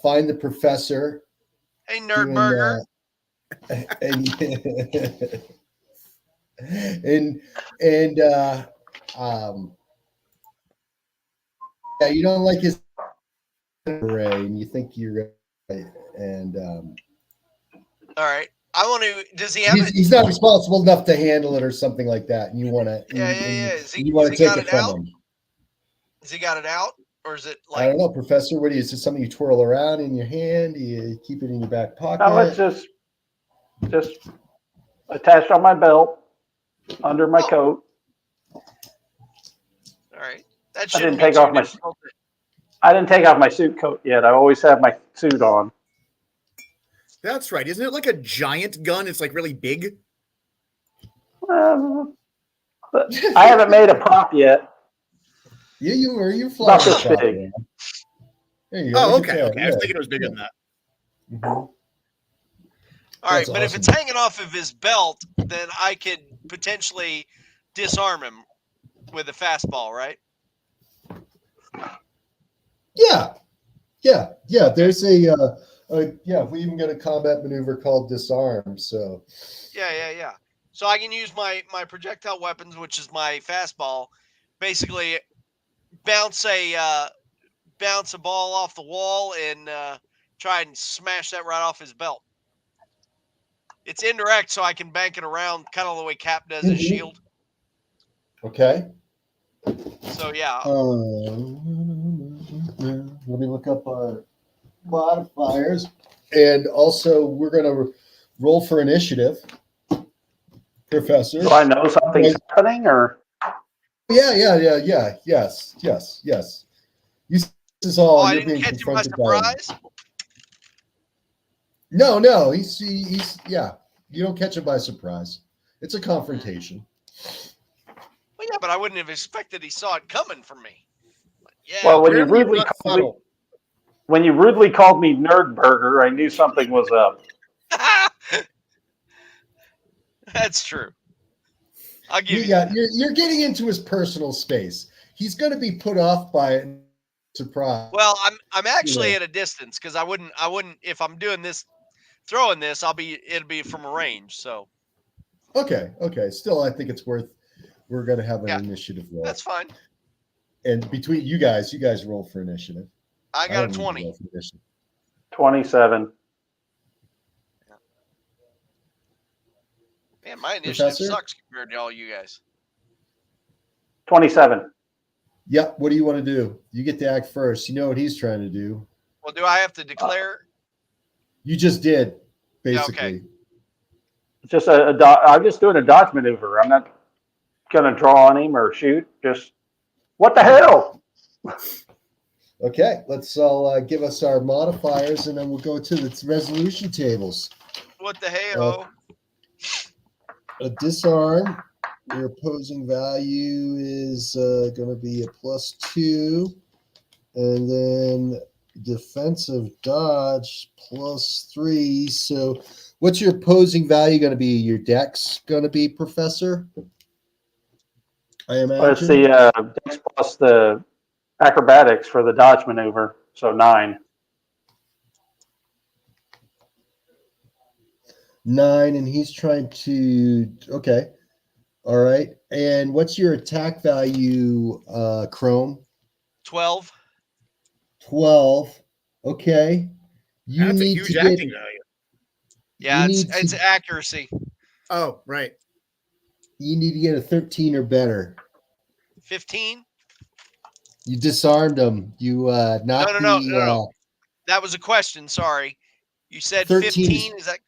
find the professor. Hey, Nerd Burger. Yeah, you don't like his array, and you think you're right. And all right, I want to. Does he have it? He's not responsible enough to handle it, or something like that. And you want to, you want to take it from him. Has he got it out, or is it like? I don't know, Professor. What do you? Is it something you twirl around in your hand? Do you keep it in your back pocket? No, it's just attached on my belt, under my coat. All right, that I didn't take off my suit coat yet. I always have my suit on. That's right. Isn't it like a giant gun? It's like really big. I haven't made a prop yet. Yeah, you fly about this big. There you go. Oh, okay. Okay. I was thinking it was bigger than that. Mm-hmm. All right, but if it's hanging off of his belt, then I could potentially disarm him with a fastball, right? Yeah. There's we even got a combat maneuver called disarm. So yeah. So I can use my projectile weapons, which is my fastball, basically bounce a ball off the wall and try and smash that right off his belt. It's indirect, so I can bank it around, kind of the way Cap does his shield. Okay. So yeah. Let me look up our modifiers, and also we're going to roll for initiative, Professor. Do I know something's happening, or? Yeah. Yes. This is all. I You're didn't being catch him by confronted surprise. No. He's You don't catch him by surprise. It's a confrontation. Well, yeah, but I wouldn't have expected he saw it coming from me. Yeah. Well, when you rudely called me Nerd Burger, I knew something was up. That's true. I'll give you. Yeah, you're getting into his personal space. He's going to be put off by it. Surprise. Well, I'm actually at a distance because I wouldn't if I'm doing this, throwing this, it'll be from a range. So. Okay. Still, I think it's worth. We're going to have an initiative roll. That's fine. And between you guys roll for initiative. I got a 20. 27. Man, my initiative sucks compared to all you guys. 27. Yep. What do you want to do? You get to act first. You know what he's trying to do. Well, do I have to declare? You just did, basically. Yeah, okay. It's just I'm just doing a dodge maneuver. I'm not going to draw on him or shoot. Just, what the hell? Okay, let's all give us our modifiers, and then we'll go to the resolution tables. What the hell? A disarm. Your opposing value is going to be a +2, and then defensive dodge +3. So, what's your opposing value going to be? Your dex going to be, Professor? I imagine. Let's see. Dex plus the acrobatics for the dodge maneuver, so 9. 9, and he's trying to. Okay. All right. And what's your attack value, Chrome? 12. 12. Okay. That's a huge acting value. Yeah, it's accuracy. Oh, right. You need to get a 13 or better. 15? You disarmed him. You knocked No. That was a question. Sorry. You said 13 15. Is that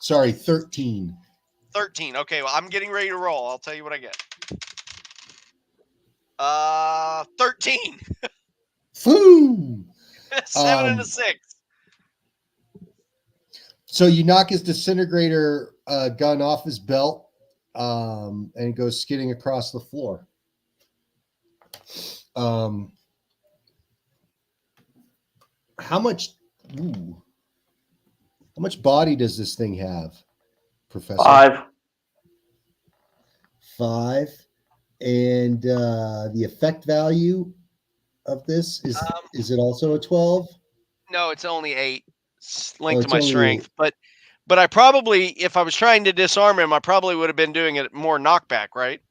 13. 13? Okay. Well, I'm getting ready to roll. I'll tell you what I get. 13. Boom. 7 and a 6. So you knock his disintegrator gun off his belt, and it goes skidding across the floor. How much body does this thing have, Professor? 5. 5. And the effect value of this is it also a 12? No, it's only 8. It's linked to it's my only strength. 8. But I probably, if I was trying to disarm him, I probably would have been doing it more knockback, right?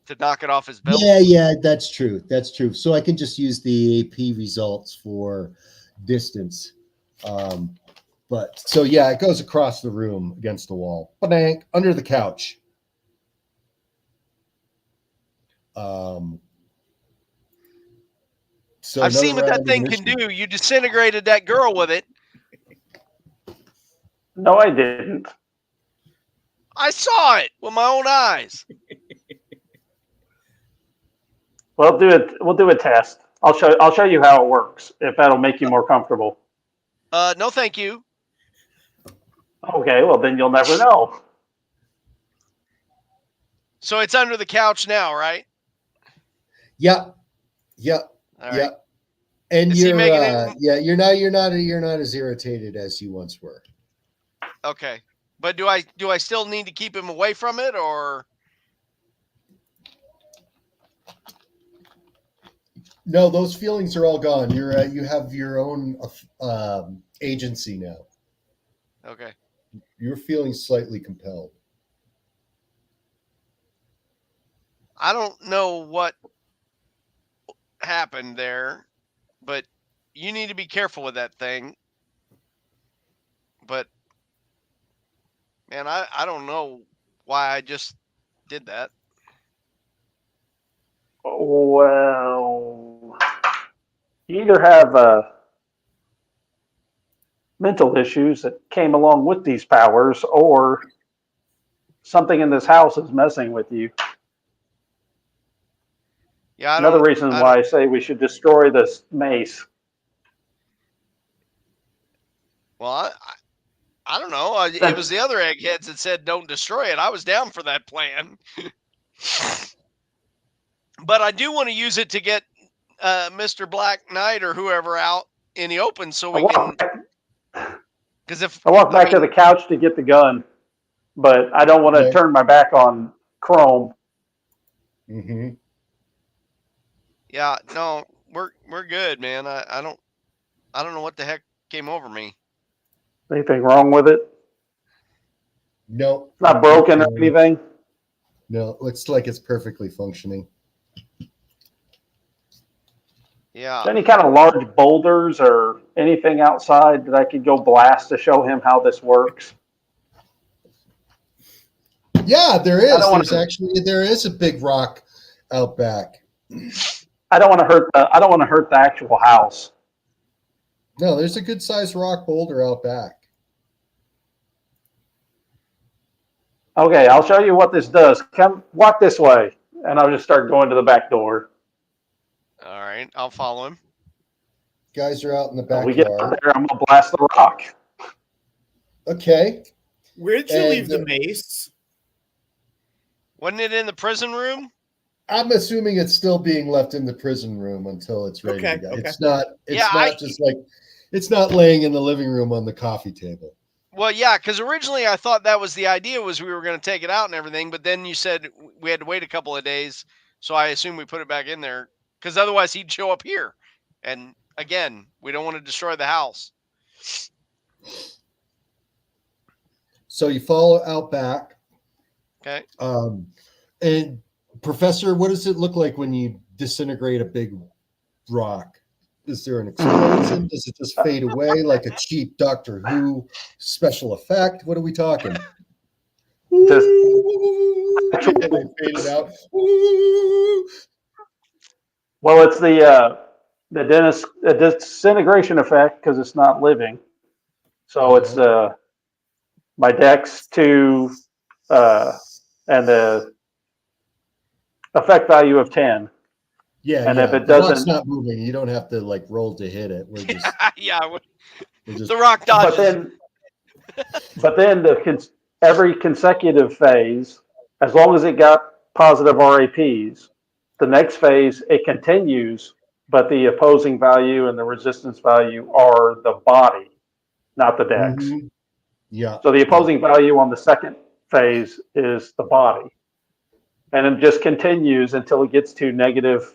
To knock it off his belt. Yeah, that's true. That's true. So I can just use the AP results for distance. But so yeah, it goes across the room against the wall. Ba-dang, under the couch. So I've seen what another that round of thing can initiative. do. You disintegrated that girl with it. No, I didn't. I saw it with my own eyes. We'll do a test. I'll show you how it works if that'll make you more comfortable. No, thank you. Okay, well then you'll never know. So it's under the couch now, right? Yep. All right. And Is he you're making it? you're not as irritated as you once were. Okay. But do I still need to keep him away from it, or? No, those feelings are all gone. You have your own agency now. Okay. You're feeling slightly compelled. I don't know what happened there, but you need to be careful with that thing. But man, I don't know why I just did that. Well, you either have mental issues that came along with these powers, or something in this house is messing with you. Yeah, Another reason why I say we should destroy this mace. Well, I don't know. It was the other eggheads that said don't destroy it. I was down for that plan. But I do want to use it to get Mr. Black Knight or whoever out in the open so we can. Because if I walk back to the couch to get the gun, but I don't want to turn my back on Chrome. Mm-hmm. Yeah, no, we're good, man. I don't know what the heck came over me. Anything wrong with it? No. It's not broken or anything? No, it looks like it's perfectly functioning. Yeah. Any kind of large boulders or anything outside that I could go blast to show him how this works? Yeah, there is. There is a big rock out back. I don't want to hurt the actual house. No, there's a good sized rock boulder out back. Okay, I'll show you what this does. Come walk this way, and I'll just start going to the back door. All right, I'll follow him. Guys are out in the When backyard. we get out there, I'm gonna blast the rock. Okay. Where did you leave the mace? Wasn't it in the prison room? I'm assuming it's still being left in the prison room until it's ready to go. Okay. It's not laying in the living room on the coffee table. Well, yeah, because originally I thought that was the idea, was we were going to take it out and everything, but then you said we had to wait a couple of days, so I assume we put it back in there, because otherwise he'd show up here. And again, we don't want to destroy the house. So you follow out back. Okay. And Professor, what does it look like when you disintegrate a big rock? Is there an explosion? Does it just fade away like a cheap Doctor Who special effect? What are we talking? Just They faded out. well, it's the disintegration effect because it's not living. So it's my dex 2 and the effect value of 10. Yeah, And yeah. if it The rock's doesn't, not moving. You don't have to like roll to hit it. We're just, Yeah, we're just the rock but dodges. then every consecutive phase, as long as it got positive RAPs, the next phase it continues, but the opposing value and the resistance value are the body, not the dex. Mhm. Yeah. So the Yeah. opposing value on the second phase is the body. And it just continues until it gets to negative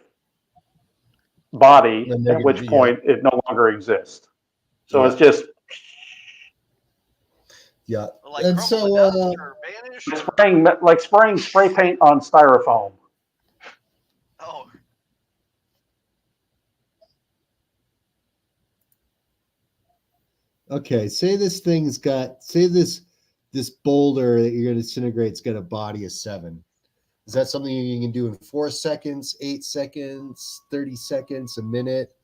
body, The at negative, which yeah. point it no longer exists. So Yeah. it's just Yeah. Like And crumble to so dust or vanish. Or, spraying spray paint on styrofoam. oh, okay, say this boulder that you're gonna disintegrate's got a body of 7. Is that something you can do in 4 seconds, 8 seconds, 30 seconds, a minute?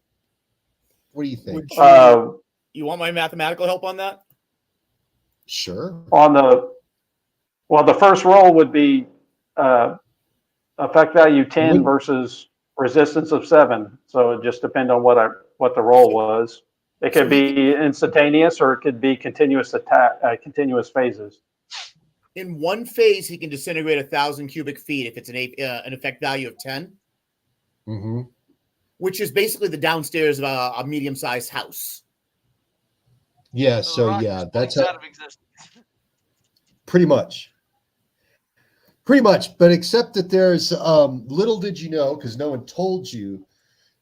What do you think? Would you want my mathematical help on that? Sure. On the first roll would be effect value 10 versus resistance of 7. So it just depends on what the roll was. It could be instantaneous or it could be continuous continuous phases. In one phase, he can disintegrate 1,000 cubic feet if it's an effect value of 10, Mm-hmm. which is basically the downstairs of a medium-sized house. Yeah, so the so rock yeah, just that's blinks out of existence. pretty much. Pretty much, but except that there's little did you know, because no one told you,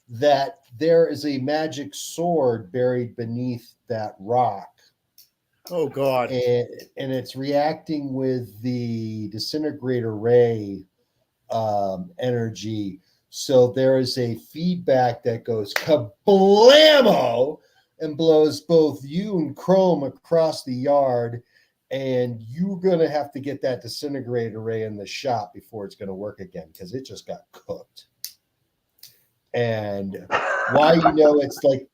that there is a magic sword buried beneath that rock. Oh God! And it's reacting with the disintegrator ray energy. So there is a feedback that goes kablamo and blows both you and Chrome across the yard. And you're going to have to get that disintegrator ray in the shop before it's going to work again because it just got cooked. And why it's like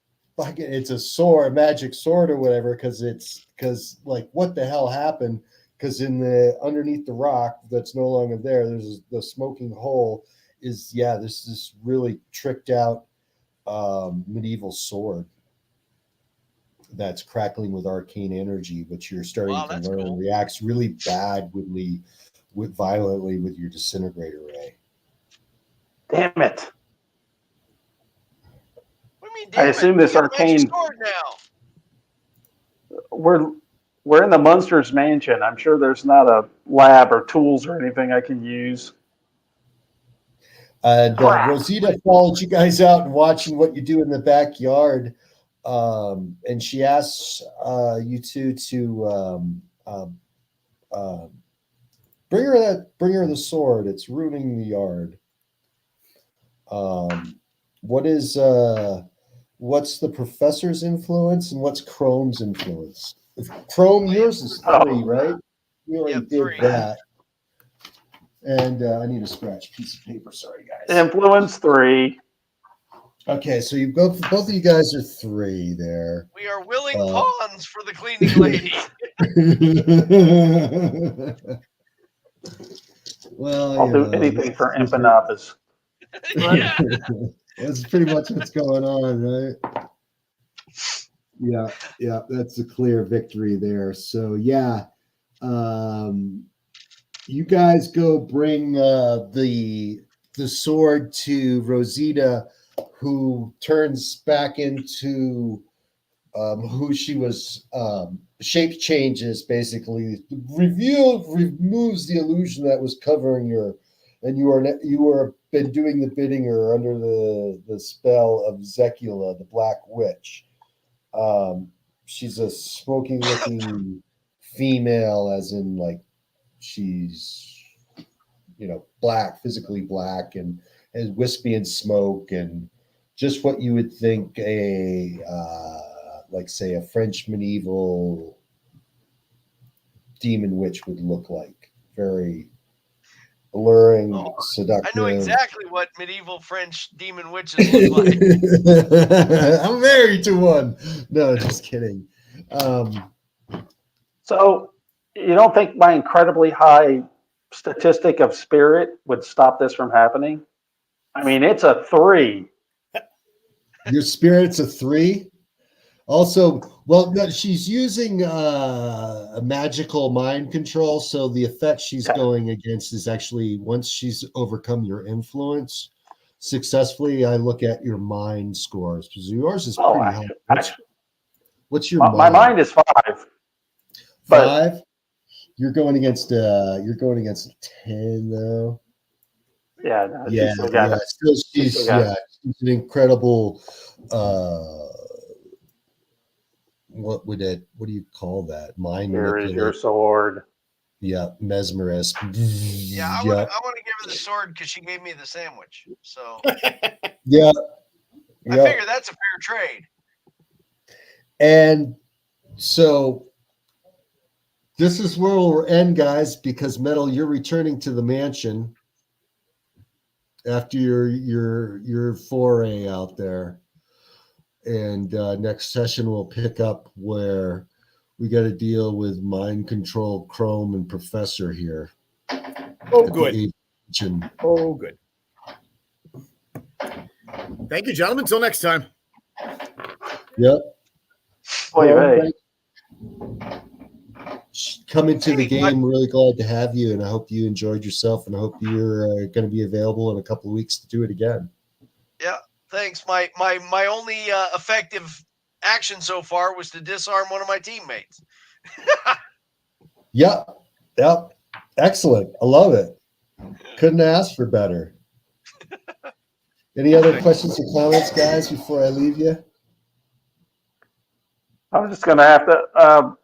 it's a magic sword or whatever, because like what the hell happened? Because in the underneath the rock that's no longer there, there's the smoking hole. There's this really tricked out medieval sword that's crackling with arcane energy, which you're starting Wow, to that's learn cool. reacts really violently with your disintegrator ray. Damn it. What do you mean, I damn assume it? this You got a magic arcane sword now. we're in the Munsters mansion. I'm sure there's not a lab or tools or anything I can use. And Crap. Rosita followed you guys out and watching what you do in the backyard. And she asks you two to bring her the sword. It's ruining the yard. What's the professor's influence and what's Chrome's influence? Chrome, yours is 3, right? We already Yep, did 3. that. And I need a scratch piece of paper. Sorry, guys. Influence 3. Okay, so you both of you guys are 3 there. We are willing pawns for the cleaning lady. Well, I'll do anything for empanadas. Yeah. That's pretty much what's going on, right? Yeah, that's a clear victory there. So yeah, you guys go bring the sword to Rosita, who turns back into who she was. Shape changes, basically removes the illusion that was covering her, and you are been doing the bidding her under the spell of Zekula, the Black Witch. She's a smoking looking female, as in like she's black, physically black, and wispy and smoke, and just what you would think say a French medieval demon witch would look like. Very alluring, Oh, seductive. I know exactly what medieval French demon witches look like. I'm married to one. No, just kidding. So you don't think my incredibly high statistic of spirit would stop this from happening? I mean, it's a 3. Your spirit's a 3. Also, well, no, she's using a magical mind control, so the effect she's going against is actually once she's overcome your influence successfully. I look at your mind scores because yours is pretty high. What's your my mind is 5. But 5? You're going against a 10 though. yeah, no, Yeah, she's still got yeah. it. Still, she's an incredible. What do you call that? Mind Here is your manipulate. sword. Yeah, mesmerist. Yeah, I want to give her the sword because she gave me the sandwich. So Yeah, I figure that's a fair trade. And so this is where we'll end, guys, because Metal, you're returning to the mansion after your foray out there. And next session we'll pick up where we got to deal with mind control Chrome and Professor here. Oh, good. Oh, good. Thank you, gentlemen. Until next time. Yep. Well, come into the game. Really glad to have you, and I hope you enjoyed yourself, and I hope you're going to be available in a couple of weeks to do it again. Yeah, thanks. My only effective action so far was to disarm one of my teammates. Yep. Excellent. I love it. Couldn't ask for better. Any other questions or comments, guys, before I leave you? I'm just going to have to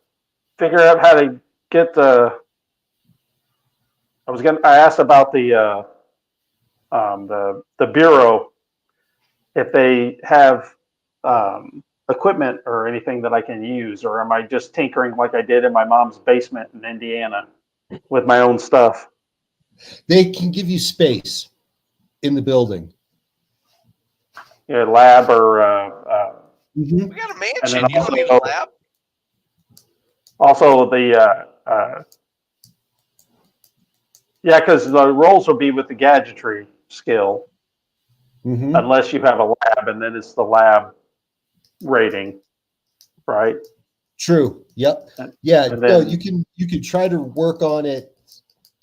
figure out how to get the. I asked about the bureau if they have equipment or anything that I can use, or am I just tinkering like I did in my mom's basement in Indiana with my own stuff? They can give you space in the building. Yeah, lab or. We got a mansion. You don't need a lab. Also, because the rolls will be with the gadgetry skill, unless you have a lab, and then it's the lab rating, right? True. Yep. Yeah. No, you can try to work on it,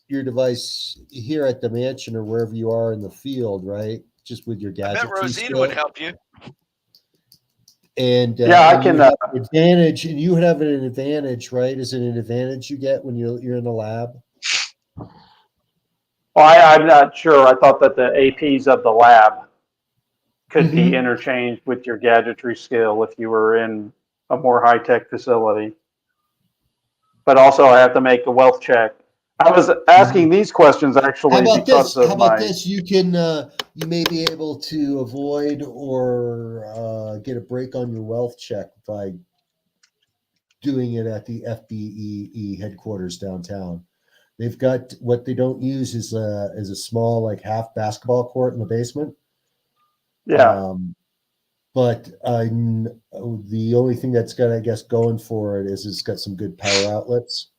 your device here at the mansion or wherever you are in the field, right? Just with your gadgetry. I bet Rosita would help you. And I can advantage, and you would have an advantage, right? Is it an advantage you get when you're in the lab? Well, I'm not sure. I thought that the APs of the lab could be interchanged with your gadgetry skill if you were in a more high-tech facility. But also, I have to make a wealth check. I was asking these questions actually because of How about this? You can you may be able to avoid or get a break on your wealth check by doing it at the FBEE headquarters downtown. They've got what they don't use is a small like half basketball court in the basement. Yeah. But the only thing that's got, I guess, going for it is it's got some good power outlets.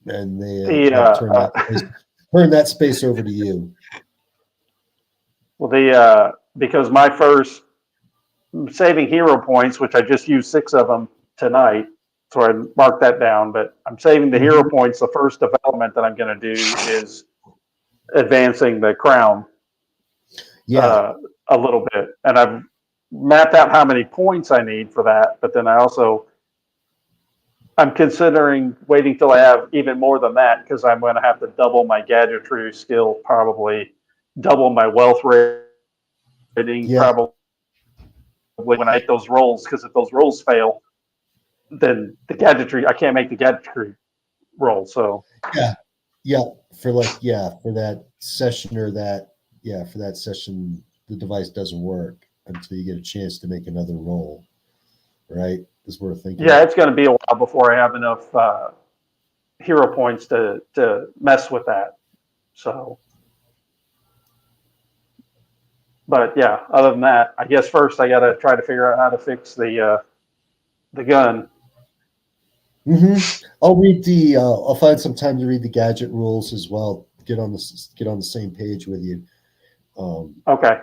And they turn that space over to you. Well, because my first saving hero points, which I just used 6 of them tonight, so I marked that down. But I'm saving the hero points. The first development that I'm going to do is advancing the crown. Yeah, a little bit, and I've mapped out how many points I need for that. But then I'm considering waiting till I have even more than that, because I'm going to have to double my gadgetry skill, probably double my wealth rating, probably when I make those rolls. Because if those rolls fail, then I can't make the gadgetry roll. So for that session for that session, the device doesn't work until you get a chance to make another roll, right? is worth thinking. Yeah, it's going to be a while before I have enough hero points to mess with that. So, but yeah, other than that, I guess first I got to try to figure out how to fix the gun. I'll read the. I'll find some time to read the gadget rules as well. Get on the same page with you. Okay.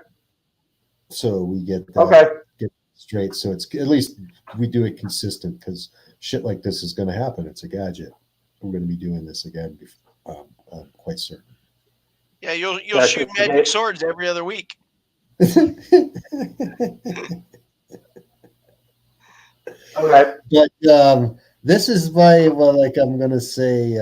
So we get that Okay. get straight. So it's at least we do it consistent because shit like this is going to happen. It's a gadget. We're going to be doing this again. I'm quite certain. Yeah, you'll That's shoot it. magic swords every other week. All right. But this is my I'm going to say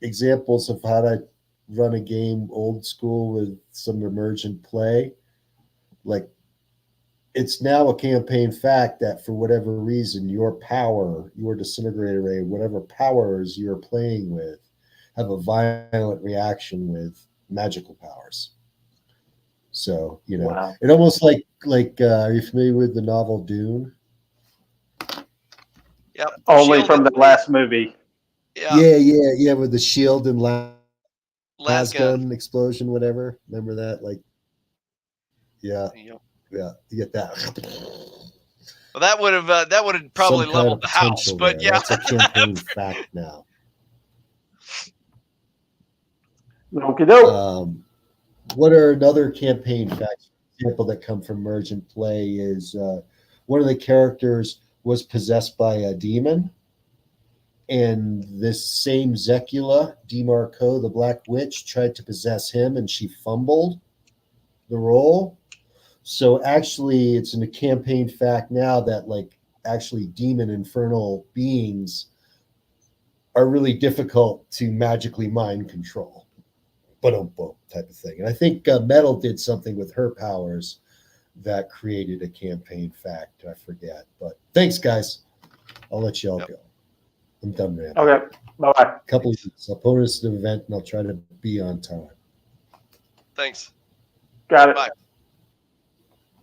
examples of how to run a game old school with some emergent play. Like, it's now a campaign fact that for whatever reason, your power, your disintegrator ray, whatever powers you're playing with, have a violent reaction with magical powers. So, Wow. it almost like are you familiar with the novel Dune? Yep. Only Shield from the and- last movie. Yeah. Yeah, with the shield and Las gun. explosion, whatever. Remember that? Like, yeah, Yep. you get that. Well, that would have probably Some kind leveled of the house, potential but there. yeah. That's a campaign fact now. Okie doke. What are another campaign facts, for example, that come from emergent play is one of the characters was possessed by a demon, and this same Zecula DeMarco, the Black Witch, tried to possess him, and she fumbled the role. So actually, it's in a campaign fact now that actually demon infernal beings are really difficult to magically mind control. Boom type of thing. And I think Metal did something with her powers that created a campaign fact. I forget. But thanks, guys. I'll let you all go. I'm done, man. Okay. Bye-bye. Couple of weeks. I'll post the event and I'll try to be on time. Thanks. Got it. Bye.